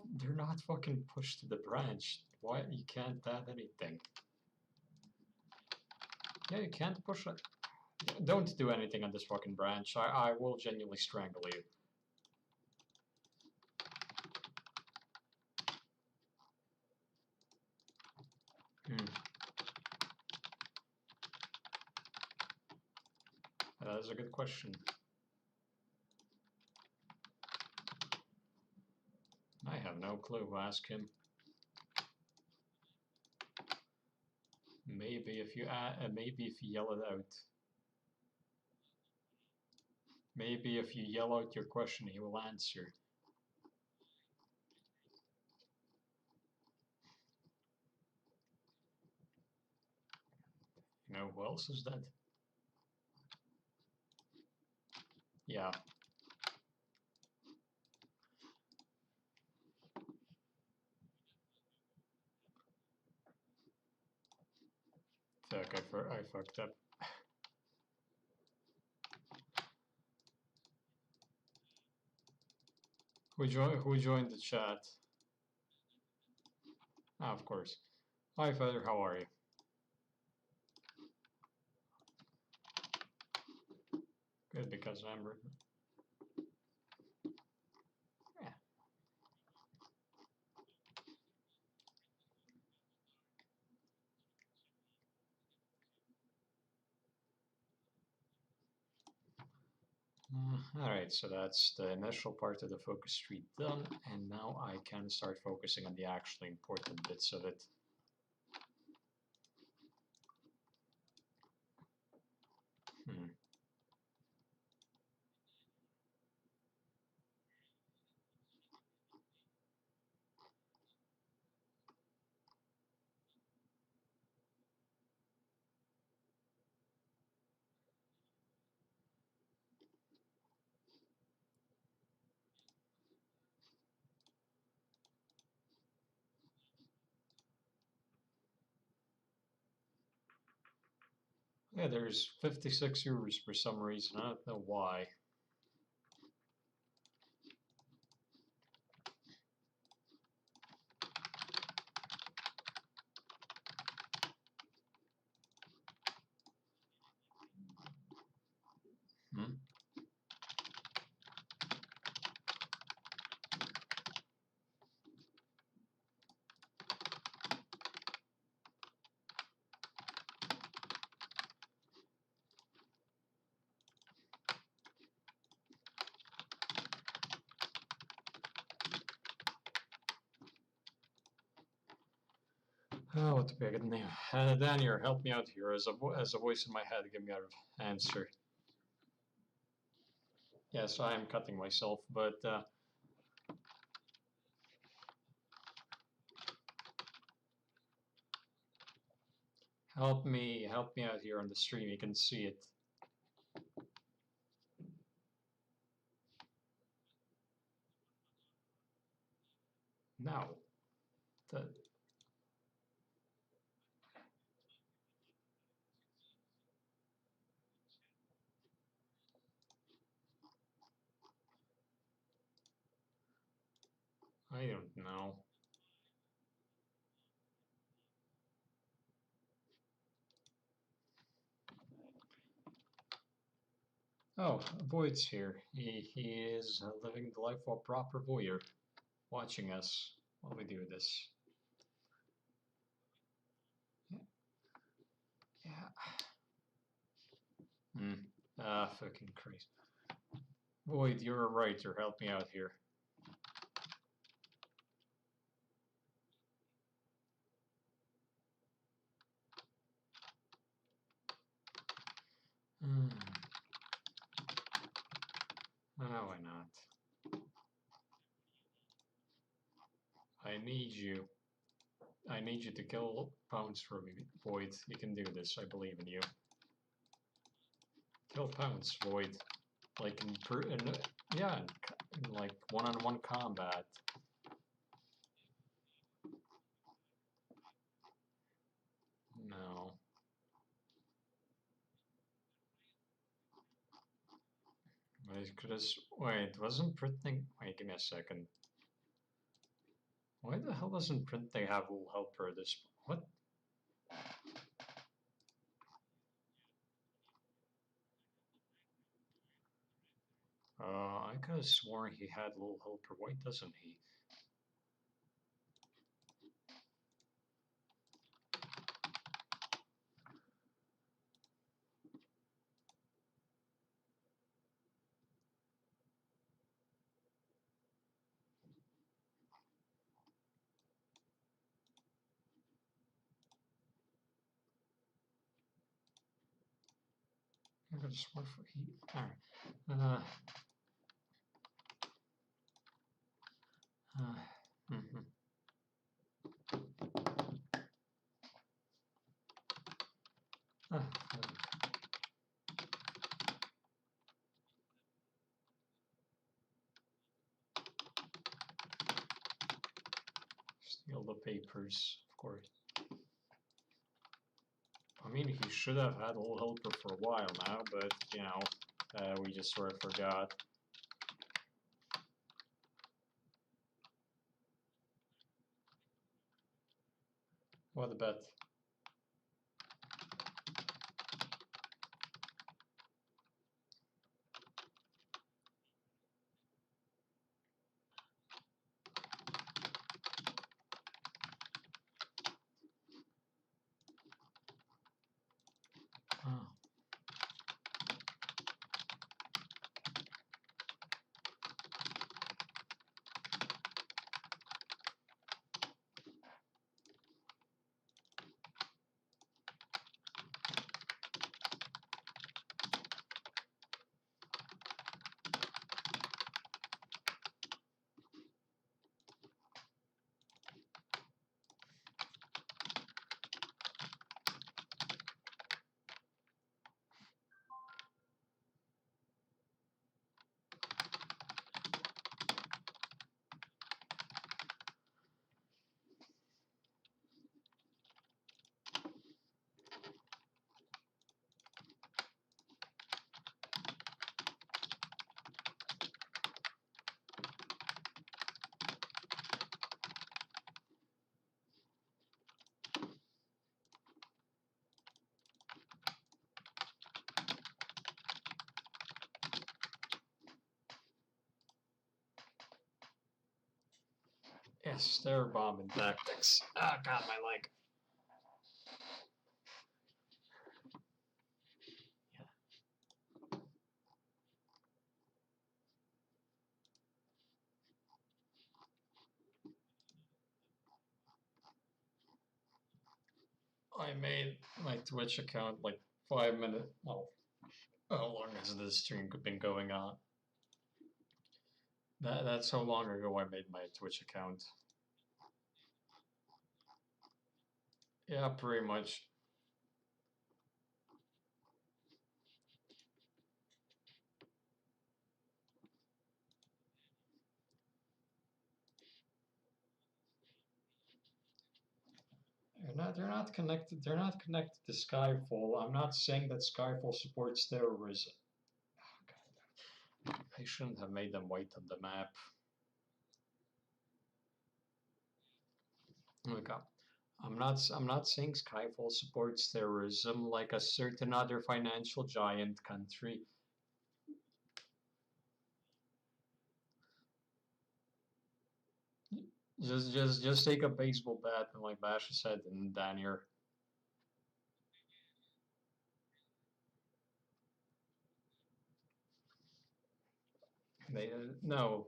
fucking pushed to the branch. Why you can't add anything? Yeah, you can't push it. Don't do anything on this fucking branch. I will genuinely strangle you. That is a good question. I have no clue. Ask him. Maybe if you yell it out. Maybe if you yell out your question, he will answer. You know who else is dead? Yeah. Fuck, I fucked up. Who joined the chat? Ah, of course. Hi, Feather, how are you? Good, because I'm... Yeah. Alright, so that's the initial part of the focus tree done, and now I can start focusing on the actually important bits of it. Yeah, there's 56 euros for some reason, I don't know why. Oh, what to be a good name? Daniel, help me out here as a voice in my head, give me an answer. Yes, I am cutting myself, but help me out here on the stream. You can see it. Now, I don't know. Oh, Void's here. He is living the life of a proper voyeur, watching us while we do this. Yeah. Fucking crazy. Void, you're a writer. Help me out here. Why not? I need you. I need you to kill Pounce for me, Void. You can do this. I believe in you. Kill Pounce, Void. Like yeah, in like one-on-one combat. No. Wait, wasn't printing? Wait, give me a second. Why the hell doesn't printing have Wool Helper this? What? I could have sworn he had Wool Helper. Why doesn't he? I could have sworn he. Alright. papers, of course. I mean, he should have had a little helper for a while now, but, you know, we just sort of forgot. What a bet. Oh. Yes, they're bombing tactics. Ah, oh, God, my leg. I made my Twitch account like 5 minutes. Well, how long has this stream been going on? That's how long ago I made my Twitch account. Yeah, pretty much. They're not connected. They're not connected to Skyfall. I'm not saying that Skyfall supports terrorism. Oh, I shouldn't have made them white on the map. Look up. I'm not saying Skyfall supports terrorism like a certain other financial giant country. Just take a baseball bat and like bash his head and down here. They no.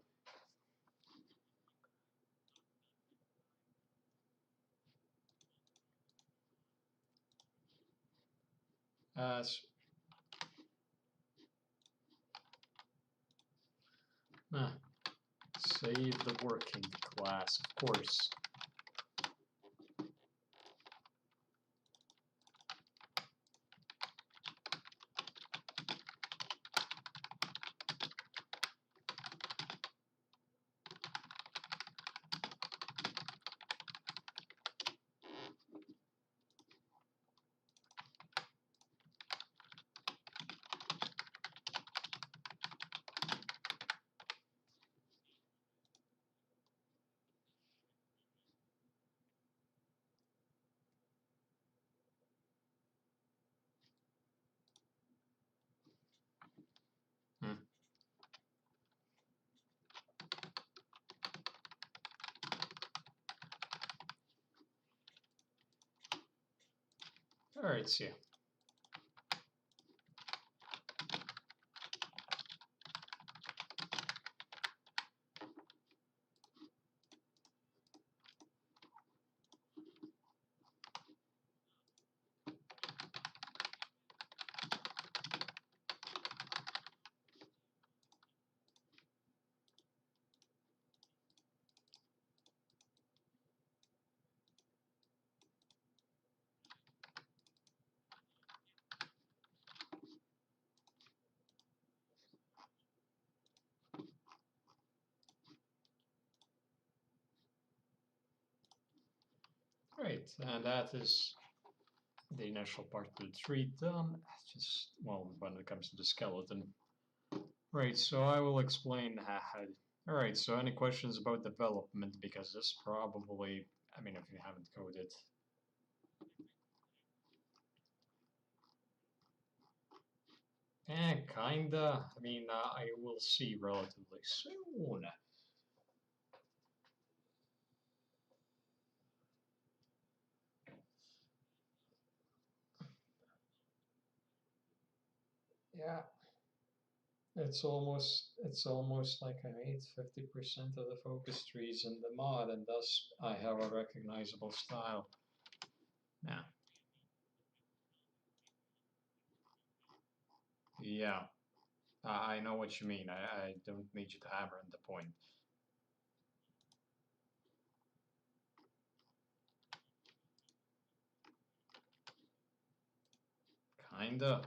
Save the working class, of course. All right, see ya. Right, and that is the initial part of the tree done. Just, well, when it comes to the skeleton. Right, so I will explain how. Alright, so any questions about development, because this probably, I mean, if you haven't coded. Kinda. I mean, I will see relatively soon. Yeah, it's almost like I made 50% of the focus trees in the mod, and thus I have a recognizable style. Yeah. Yeah, I know what you mean. I don't need you to hammer in the point. Kinda.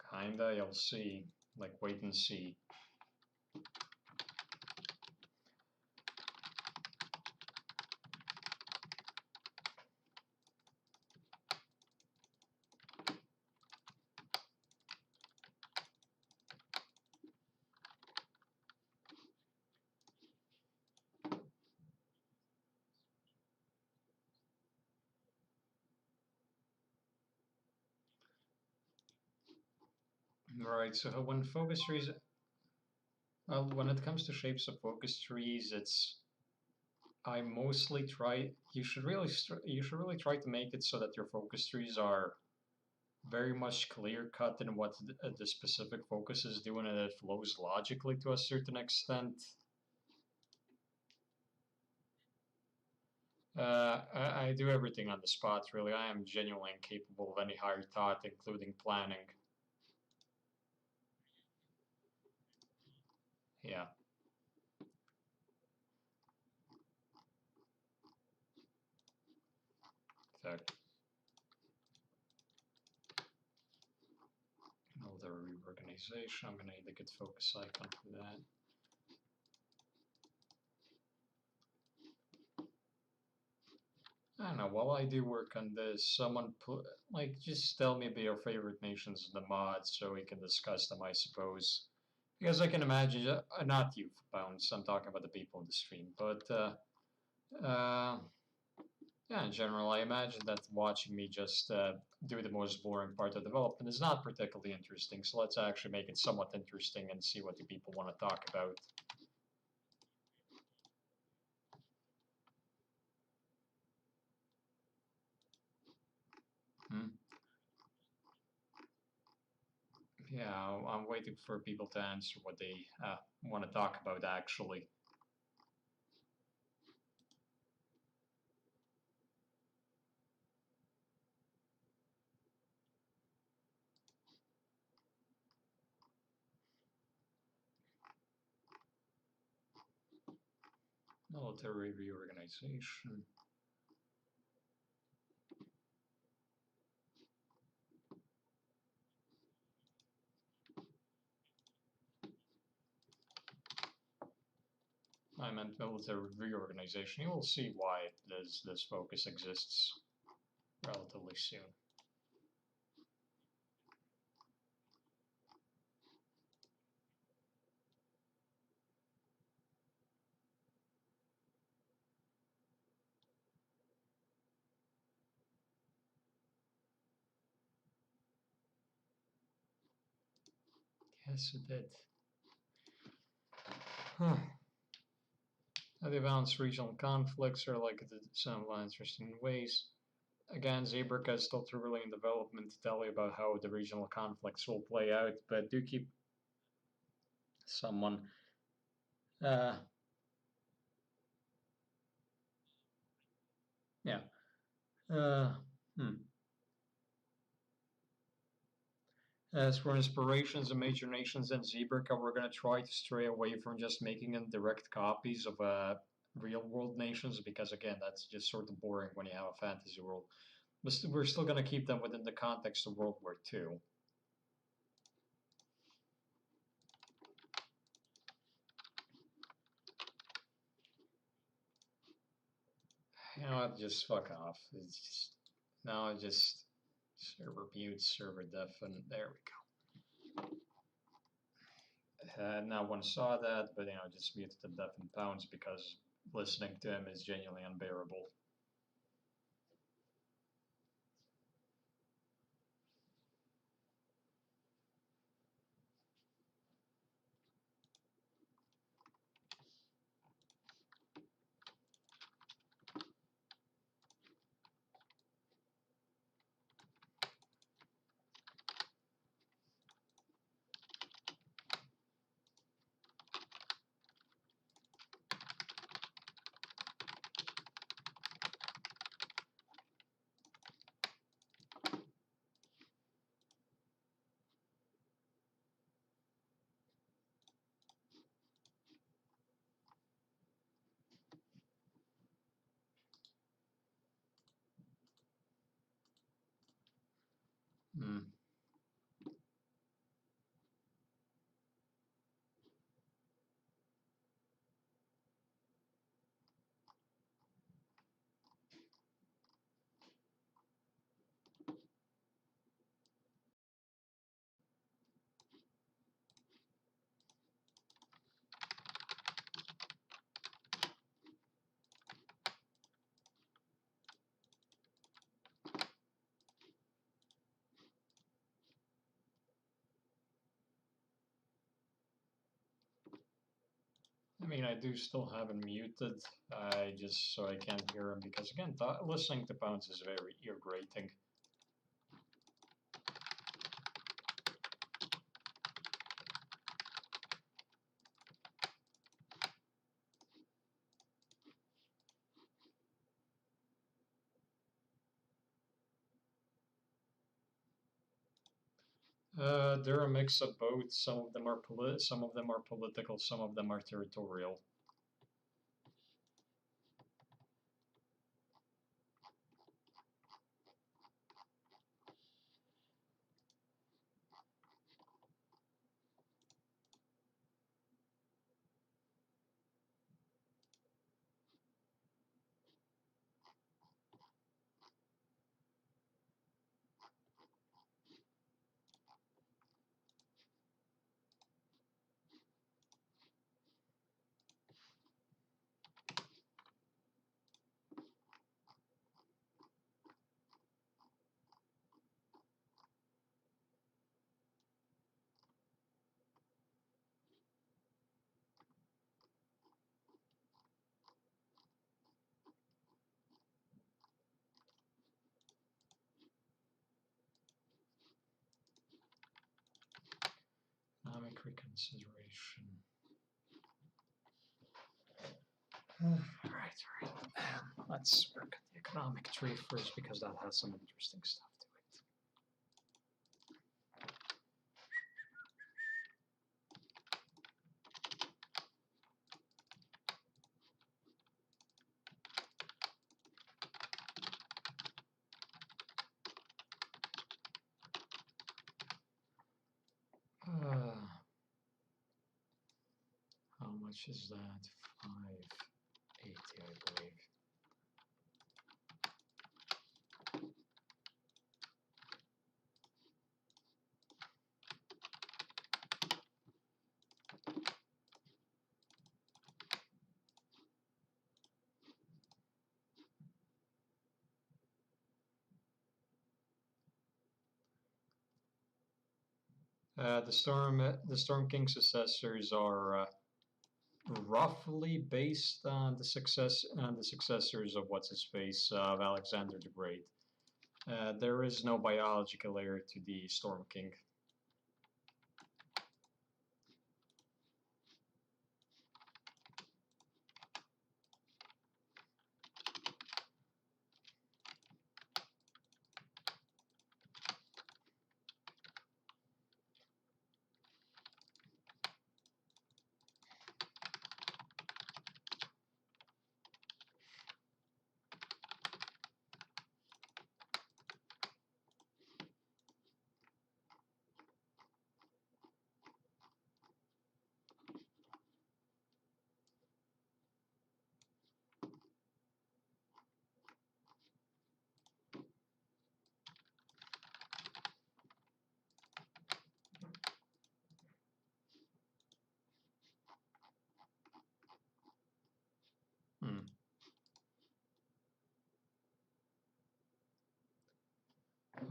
Kinda, you'll see. Like, wait and see. Right, so when focus trees, well, when it comes to shapes of focus trees, I mostly try. You should really try to make it so that your focus trees are very much clear cut in what the specific focus is doing, and it flows logically to a certain extent. I do everything on the spot, really. I am genuinely incapable of any higher thought, including planning. Yeah. Exactly. Military reorganization. I'm gonna need a good focus icon for that. I don't know. While I do work on this, someone put like just tell me about your favorite nations in the mods so we can discuss them, I suppose. Because I can imagine, not you, Bounce. I'm talking about the people in the stream, but uh, yeah, in general, I imagine that watching me just do the most boring part of development is not particularly interesting. So let's actually make it somewhat interesting and see what the people want to talk about. Hmm? Yeah, I'm waiting for people to answer what they want to talk about, actually. Military reorganization. I meant military reorganization. You will see why this focus exists relatively soon. Yes, it did. Huh. The balanced regional conflicts are like some interesting ways. Again, Zebrica is still too early in development to tell you about how the regional conflicts will play out, but do keep someone. Uh, yeah. Uh, hmm. As for inspirations of major nations and Zebrica, we're going to try to stray away from just making them direct copies of real world nations, because again, that's just sort of boring when you have a fantasy world. But we're still going to keep them within the context of World War II. You know what? Just fuck off. It's just now. Just server mute, server deafen. There we go. No one saw that, but just muted the deafen pounds because listening to him is genuinely unbearable. Hmm. I mean, I do still have him muted. I just so I can't hear him because again, listening to pounds is very ear grating. They're a mix of both. Some of them are some of them are political, some of them are territorial. Economic reconsideration. Alright. Let's work at the economic tree first because that has some interesting stuff to it. How much is that? 580, I believe. The Storm King successors are roughly based on the successors of what's his face of Alexander the Great. There is no biological heir to the Storm King.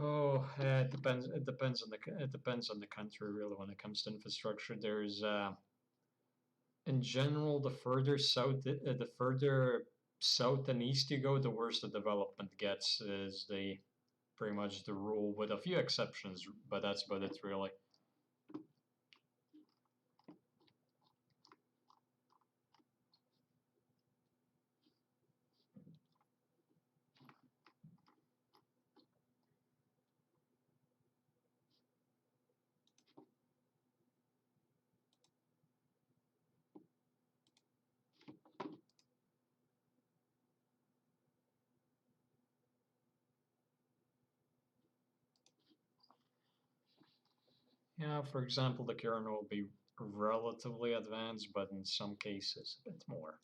Oh, it depends on the country really. When it comes to infrastructure, there's in general the further south and east you go, the worse the development gets. Is the pretty much the rule, with a few exceptions, but that's about it really. Yeah, for example, the kernel will be relatively advanced, but in some cases a bit more,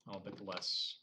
a bit less.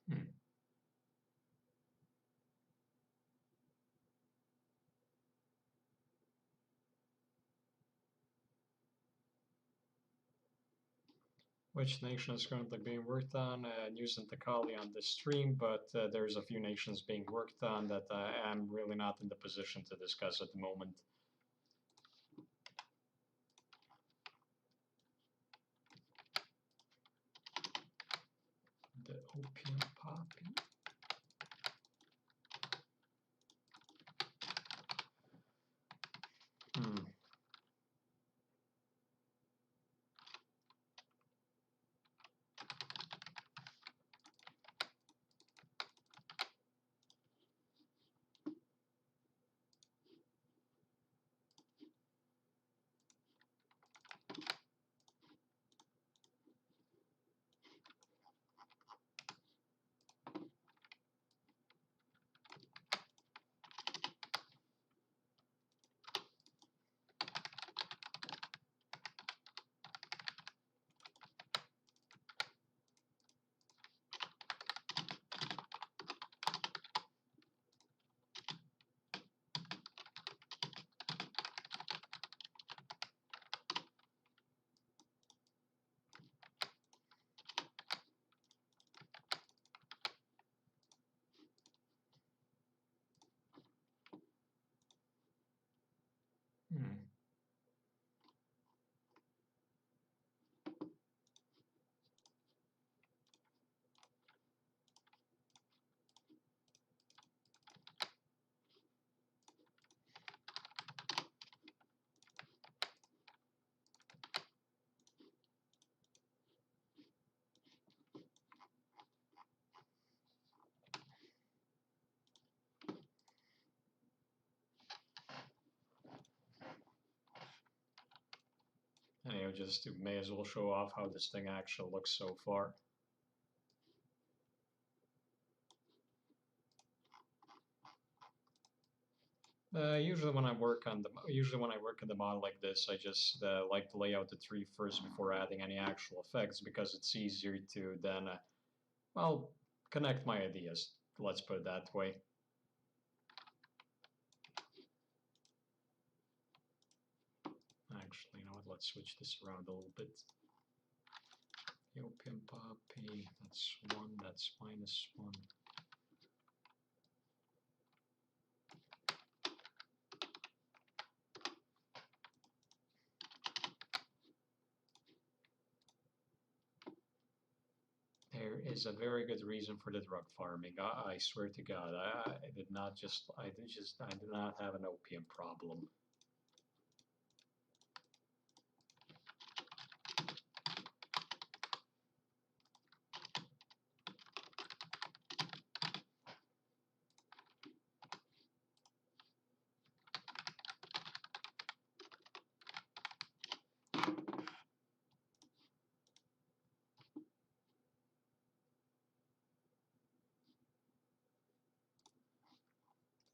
Hmm. Which nation is currently being worked on? New Tzinacatlia on this stream, but there's a few nations being worked on that I am really not in the position to discuss at the moment. The opium poppy. Hmm. Hmm. Anyway, just may as well show off how this thing actually looks so far. Usually when I work on the model like this, I just like to lay out the tree first before adding any actual effects, because it's easier to then well, connect my ideas. Let's put it that way. Actually, you know what? Let's switch this around a little bit. Opium poppy. That's 1. That's -1. There is a very good reason for the drug farming. I swear to God, I did not I did not have an opium problem.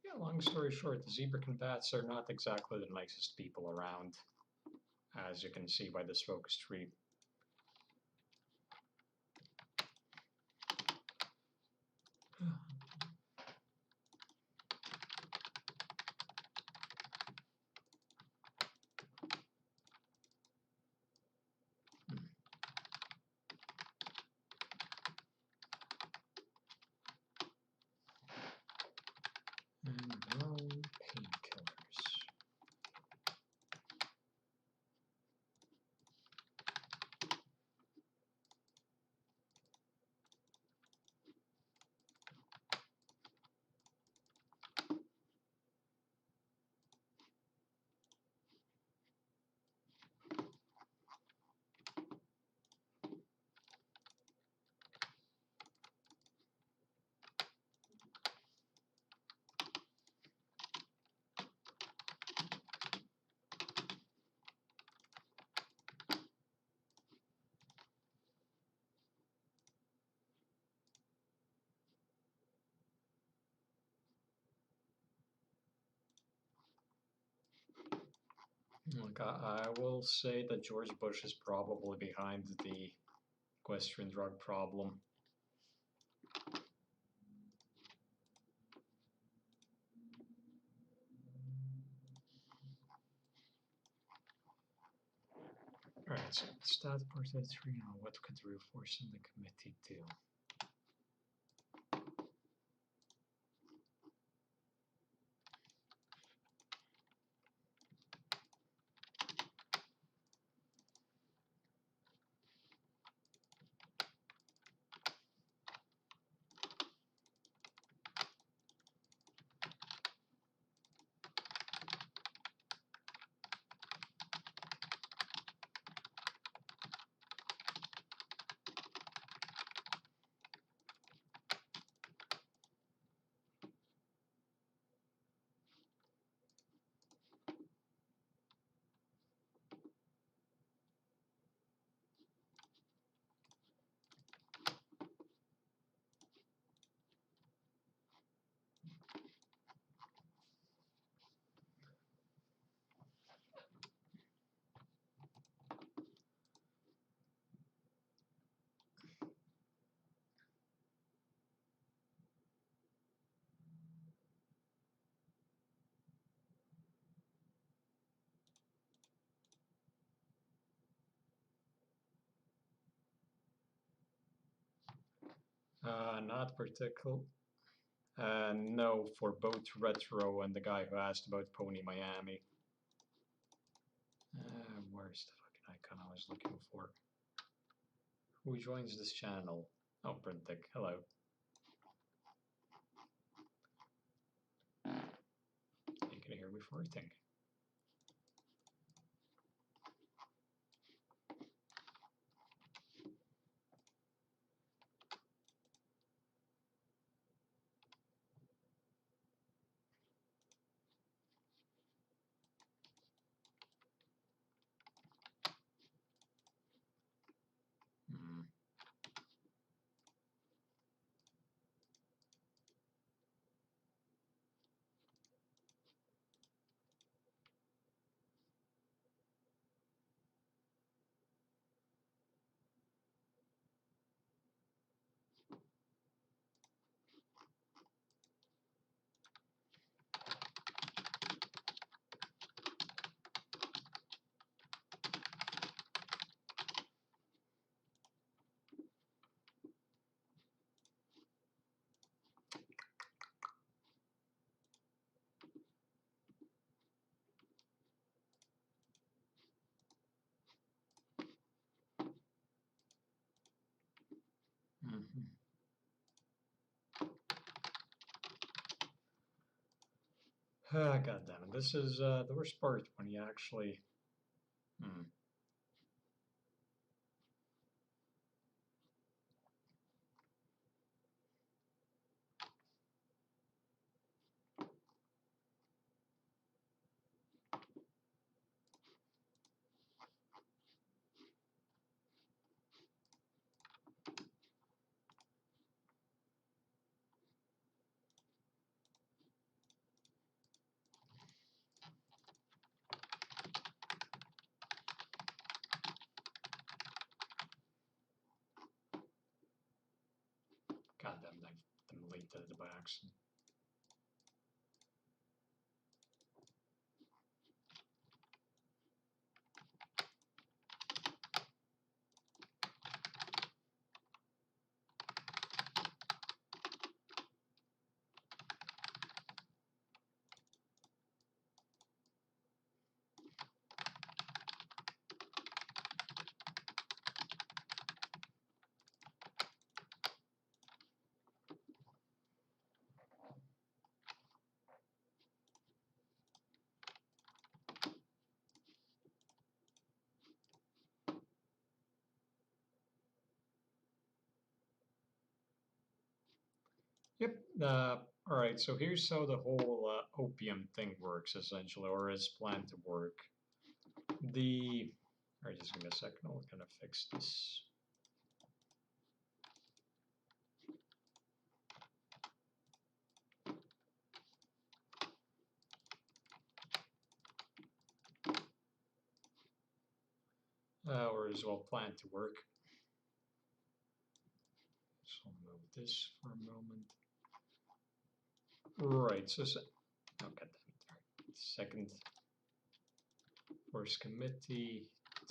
Yeah, long story short, the Zebrica bats are not exactly the nicest people around, as you can see by this focus tree. And no painkillers. Look, I will say that George Bush is probably behind the equestrian drug problem. Alright, so stat portrait 3 now. What could the reforce in the committee do? Not particular. No, for both Retro and the guy who asked about Pony Miami. Where's the fucking icon I was looking for? Who joins this channel? Oh, Brintic, hello. You can hear me farting. Ah, God damn it. This is the worst part when you actually. Hmm. God damn it, I deleted it by accident. Yep. All right. So here's how the whole opium thing works, essentially, or is planned to work. All right, just give me a second. I'm gonna fix this. Or is well planned to work. So I'll move this for a moment. Right. So, okay. Second, first committee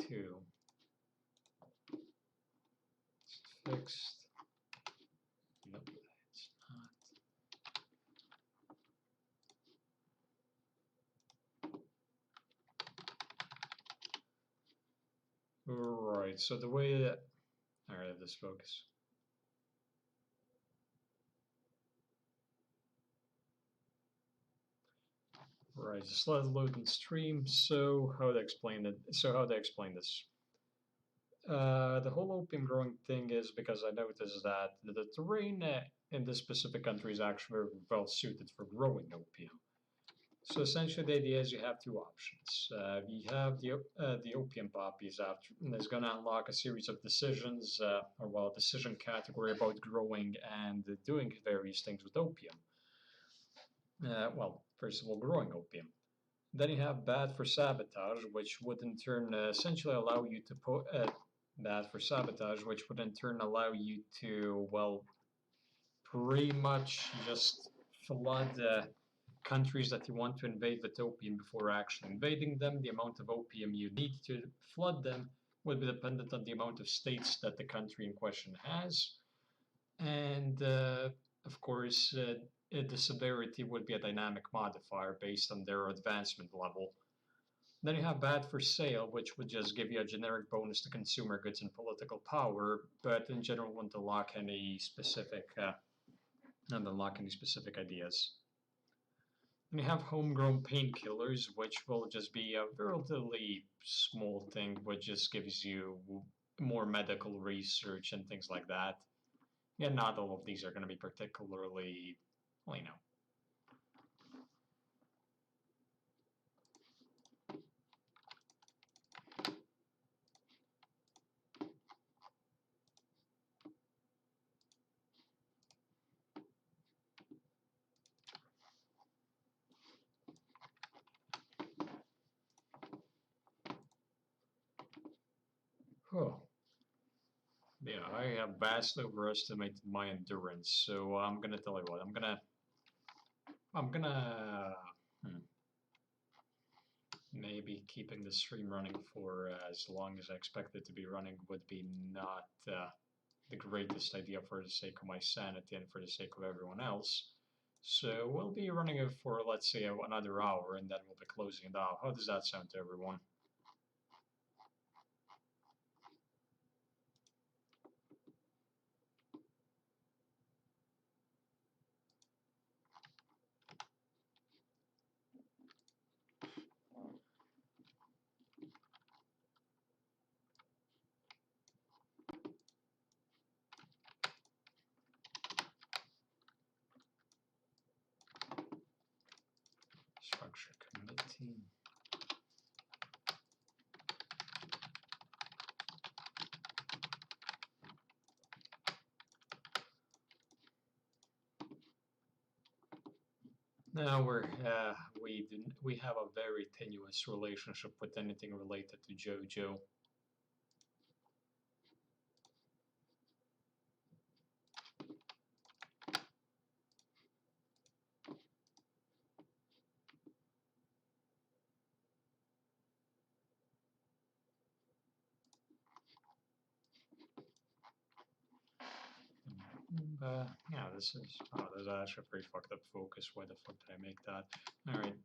2. It's fixed. Nope, it's not. Right. So the way that. All right, this focus. Right, just let it load in stream. So how to explain it? So how to explain this? The whole opium growing thing is because I noticed that the terrain in this specific country is actually well suited for growing opium. So essentially, the idea is you have two options. You have the opium poppies after is going to unlock a series of decisions, or well, a decision category about growing and doing various things with opium. Well, first of all, growing opium. Then you have bad for sabotage, which would in turn essentially allow you to put bad for sabotage, which would in turn allow you to, well, pretty much just flood countries that you want to invade with opium before actually invading them. The amount of opium you need to flood them would be dependent on the amount of states that the country in question has. And of course, the severity would be a dynamic modifier based on their advancement level. Then you have bad for sale, which would just give you a generic bonus to consumer goods and political power, but in general wouldn't unlock any specific ideas. And you have homegrown painkillers, which will just be a relatively small thing, which just gives you more medical research and things like that. Yeah, not all of these are going to be particularly, well, you know. Oh. Yeah, I have vastly overestimated my endurance, so I'm gonna tell you what, I'm gonna maybe keeping the stream running for as long as I expect it to be running would be not the greatest idea for the sake of my sanity and for the sake of everyone else. So we'll be running it for, let's say, another hour, and then we'll be closing it out. How does that sound to everyone? 19. Now we have a very tenuous relationship with anything related to JoJo. Yeah, this is actually a pretty fucked up focus. Why the fuck did I make that? All right.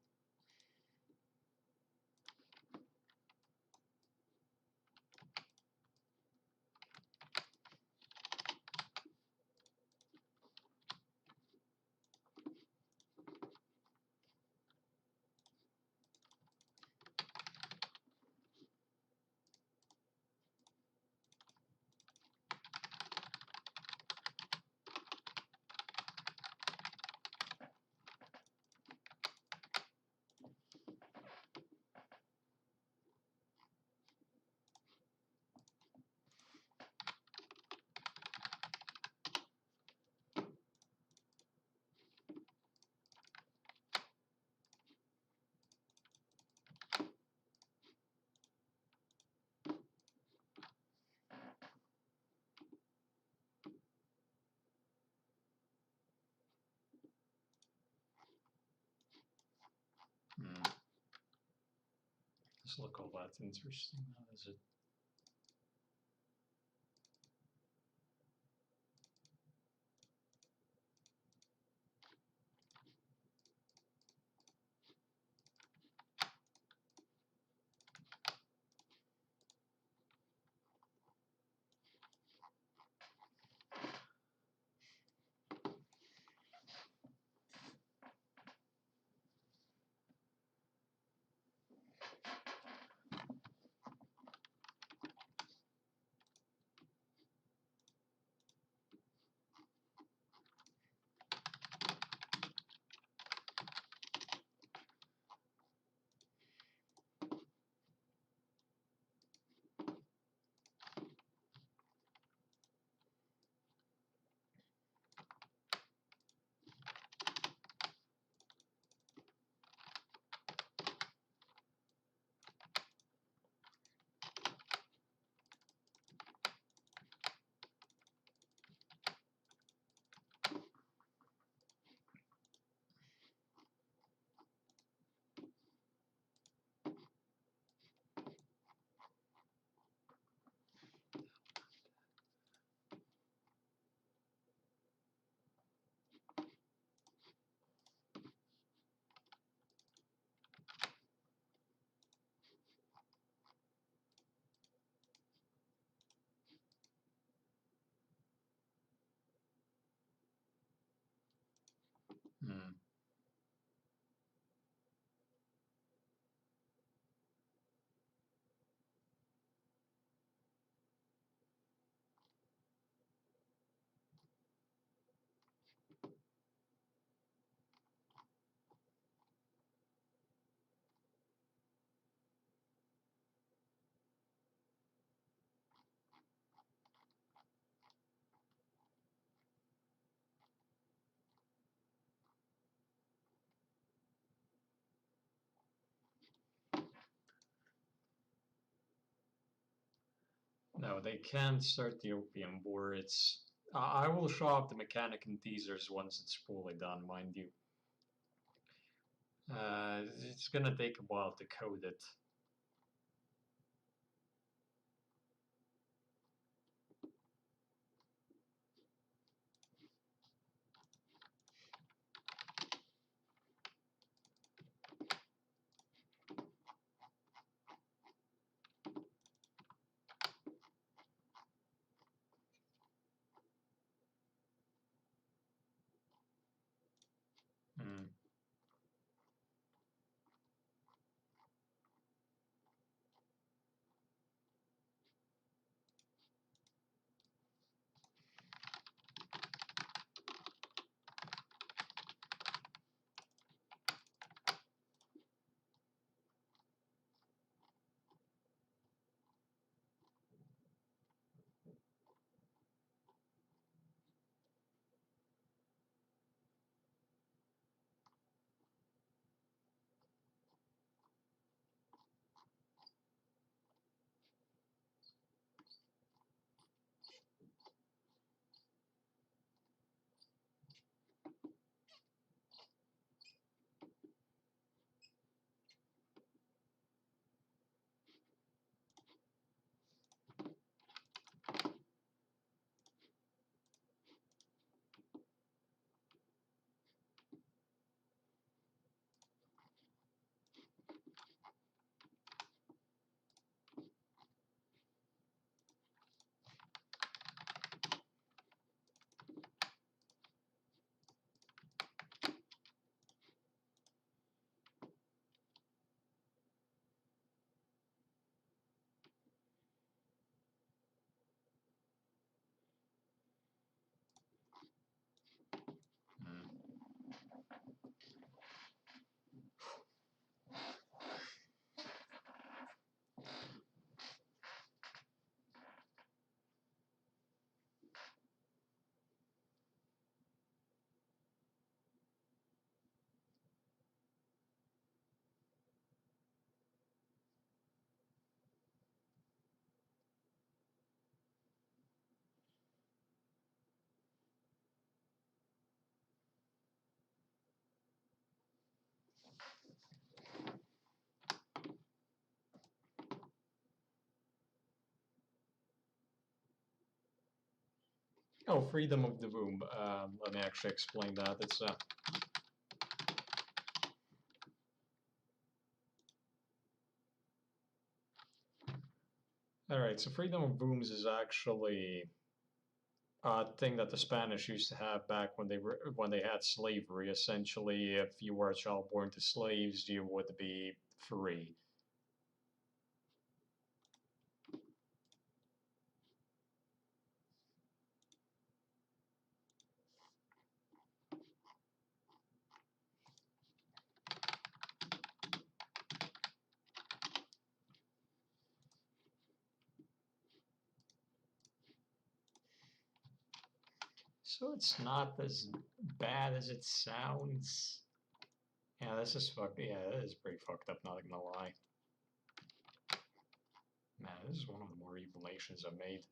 Let's look all that interesting. How is it? Hmm. No, they can't start the Opium War. It's I will show off the mechanic and teasers once it's fully done, mind you. It's gonna take a while to code it. Hmm. Oh, freedom of the womb. Let me actually explain that. It's all right. So freedom of wombs is actually a thing that the Spanish used to have back when they had slavery. Essentially, if you were a child born to slaves, you would be free. So it's not as bad as it sounds. Yeah, this is fucked. Yeah, it is pretty fucked up, not gonna lie. Man, this is one of the more evil nations I've made.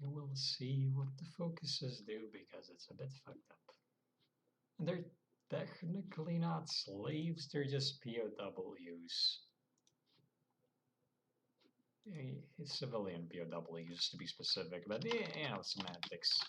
You will see what the focuses do because it's a bit fucked up. And they're technically not slaves, they're just POWs. Civilian POWs to be specific, but yeah, semantics.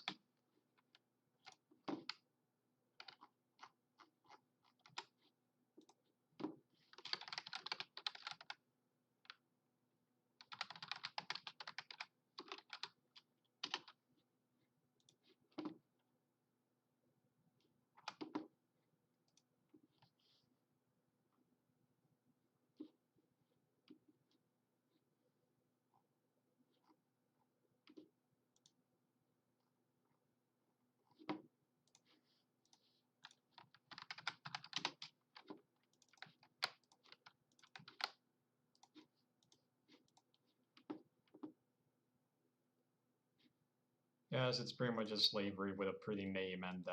Yes, it's pretty much just slavery with a pretty name and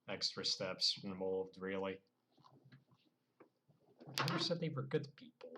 extra steps involved, really. I never said they were good people.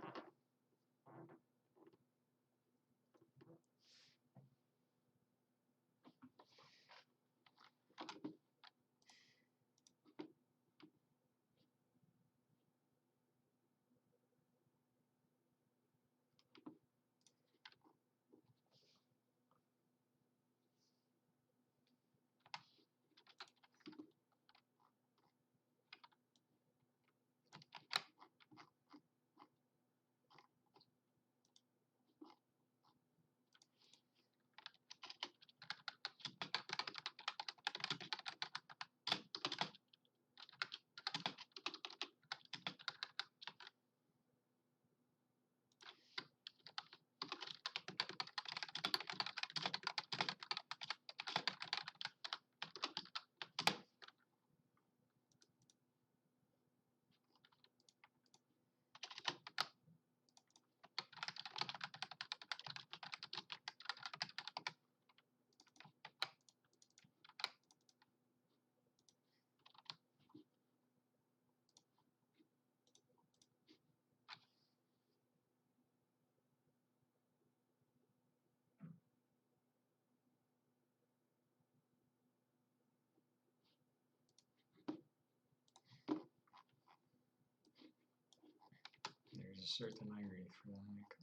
There's a certain irony for that.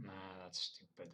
Nah, that's stupid.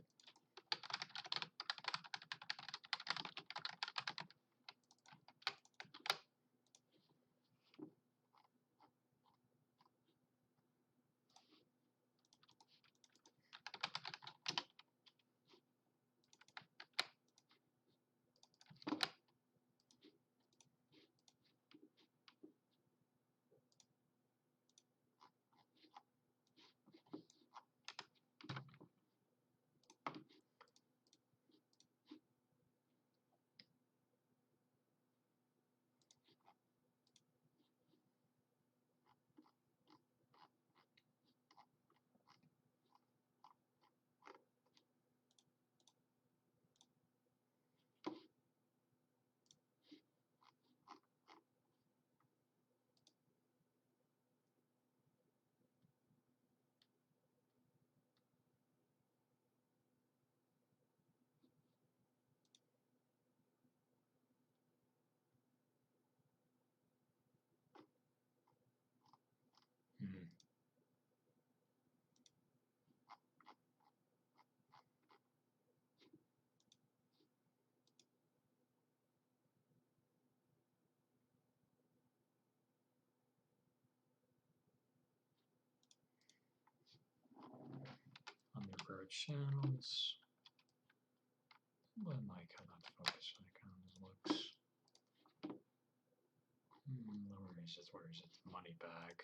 channels. But I cannot focus icon looks. Where is it? Where is it? Money bag.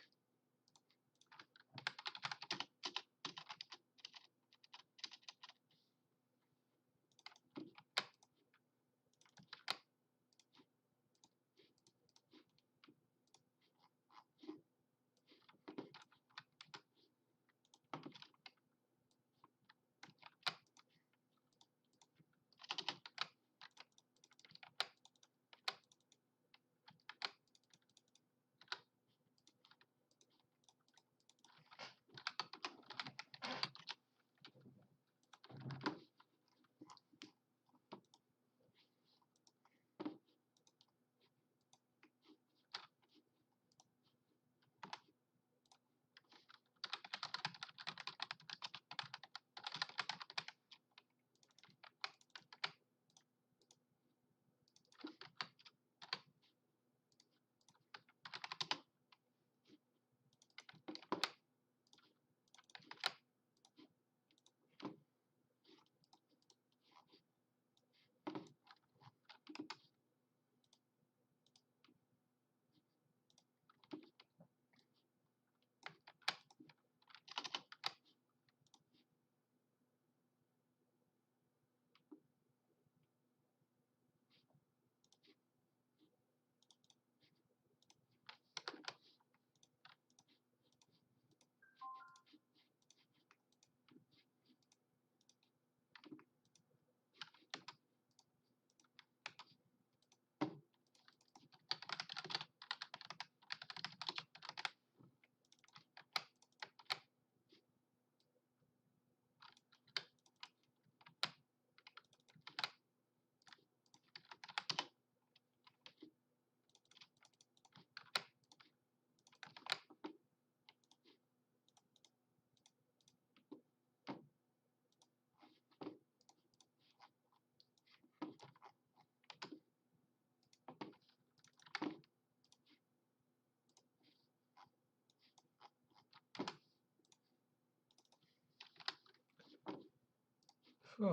I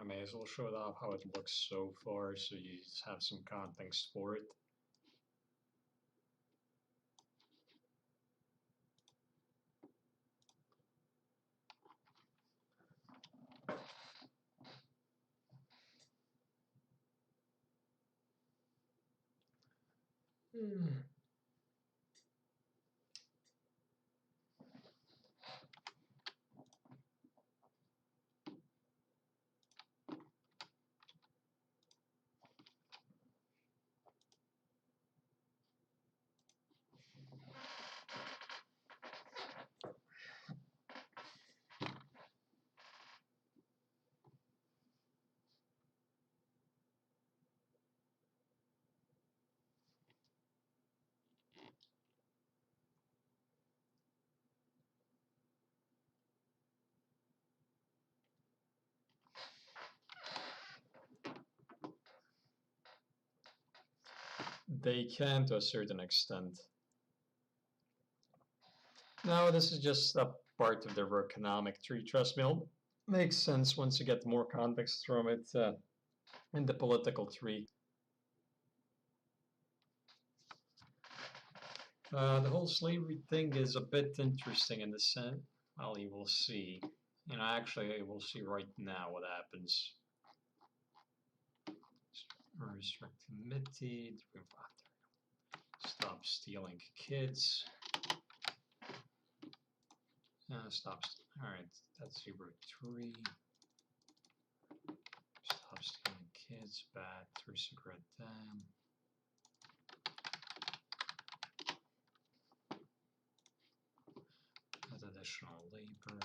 may as well show it off how it looks so far, so you just have some context for it. They can to a certain extent. Now, this is just a part of their economic tree. Trust me, it'll make sense once you get more context from it in the political tree. The whole slavery thing is a bit interesting in the sense. Well, you will see. You know, actually, we'll see right now what happens. Restrict committee. Stop stealing kids. Stop. Alright, that's Zebra 3. Stop stealing kids. Bad. 3 cigarette dam. Add additional labor.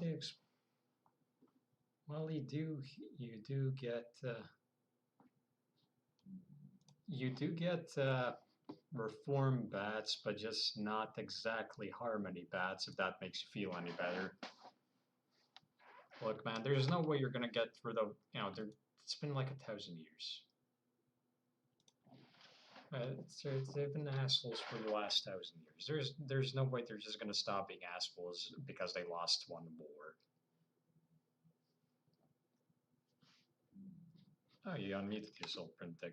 they? Well, you do get reform bats, but just not exactly harmony bats. If that makes you feel any better. Look, man, there's no way you're gonna get through the. It's been like 1,000 years. They've been assholes for the last 1,000 years. There's no way they're just gonna stop being assholes because they lost one war. Oh, you unmuted yourself, Printic.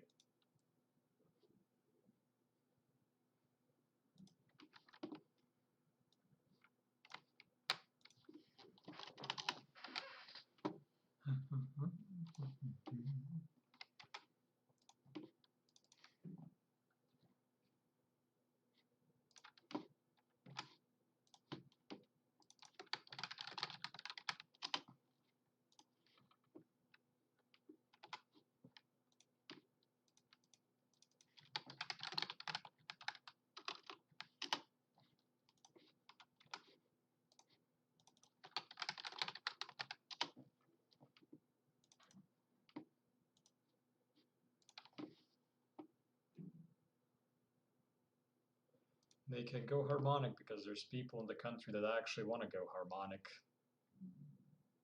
They can go harmonic because there's people in the country that actually want to go harmonic.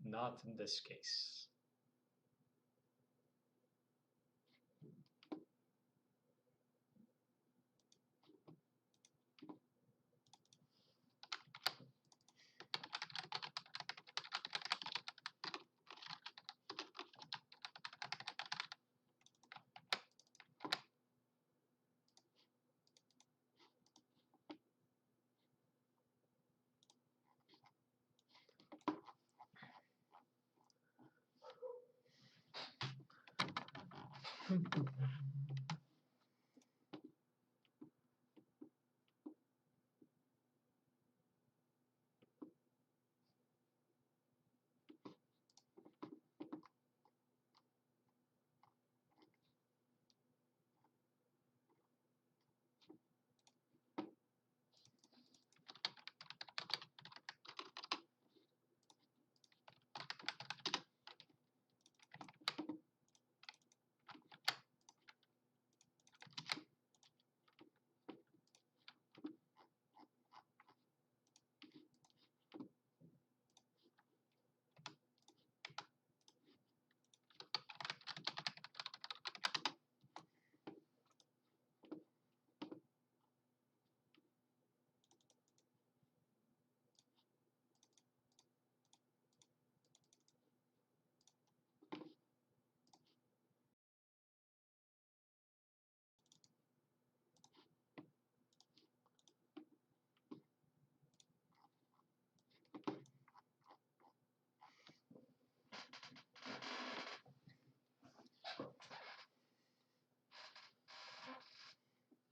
Not in this case.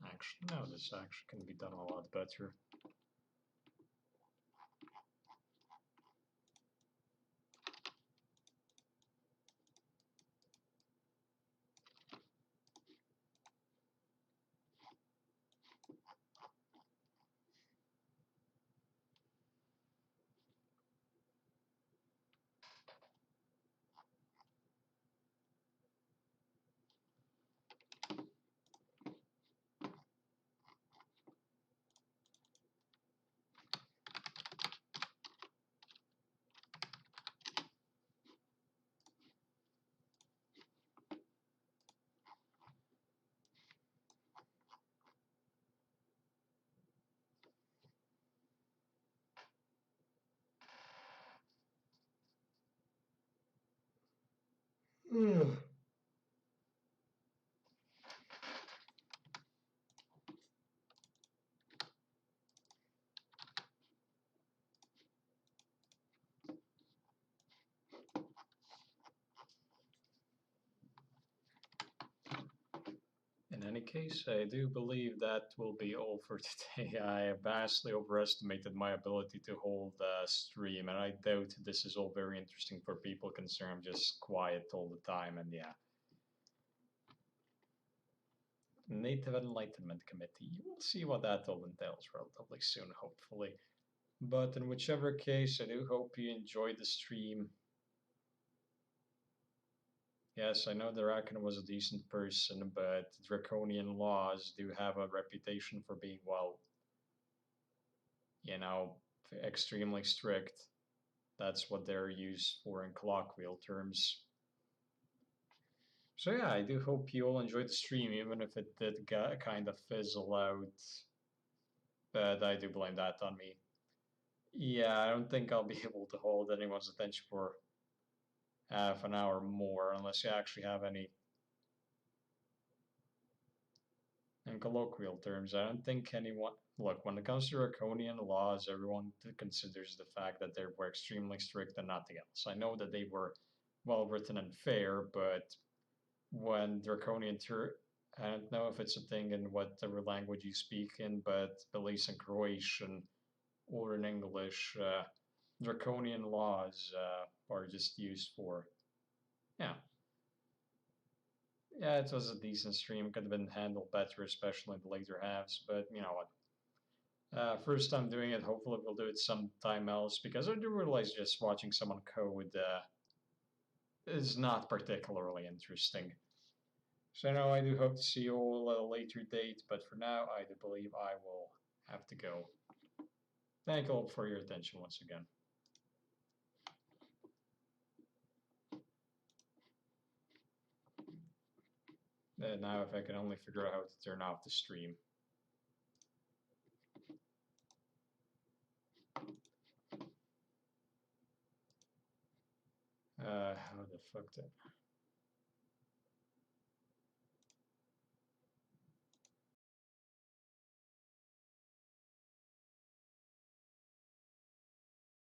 Actually, no, this actually can be done a lot better. In any case, I do believe that will be all for today. I vastly overestimated my ability to hold a stream, and I doubt this is all very interesting for people concerned. I'm just quiet all the time, and yeah. Native Enlightenment Committee. You will see what that all entails relatively soon, hopefully. But in whichever case, I do hope you enjoyed the stream. Yes, I know the Raccoon was a decent person, but draconian laws do have a reputation for being, well, you know, extremely strict. That's what they're used for in colloquial terms. So yeah, I do hope you all enjoyed the stream, even if it did kind of fizzle out. But I do blame that on me. Yeah, I don't think I'll be able to hold anyone's attention for half an hour more unless you actually have any. In colloquial terms, I don't think anyone. Look, when it comes to draconian laws, everyone considers the fact that they were extremely strict and nothing else. I know that they were well written and fair, but when draconian I don't know if it's a thing in whatever language you speak in, but at least in Croatian or in English, draconian laws are just used for, yeah. Yeah, it was a decent stream. Could have been handled better, especially in the later halves. But you know what? First time doing it. Hopefully, we'll do it sometime else because I do realize just watching someone code is not particularly interesting. So no, I do hope to see you all at a later date. But for now, I do believe I will have to go. Thank you all for your attention once again. And now, if I can only figure out how to turn off the stream. How the fuck did...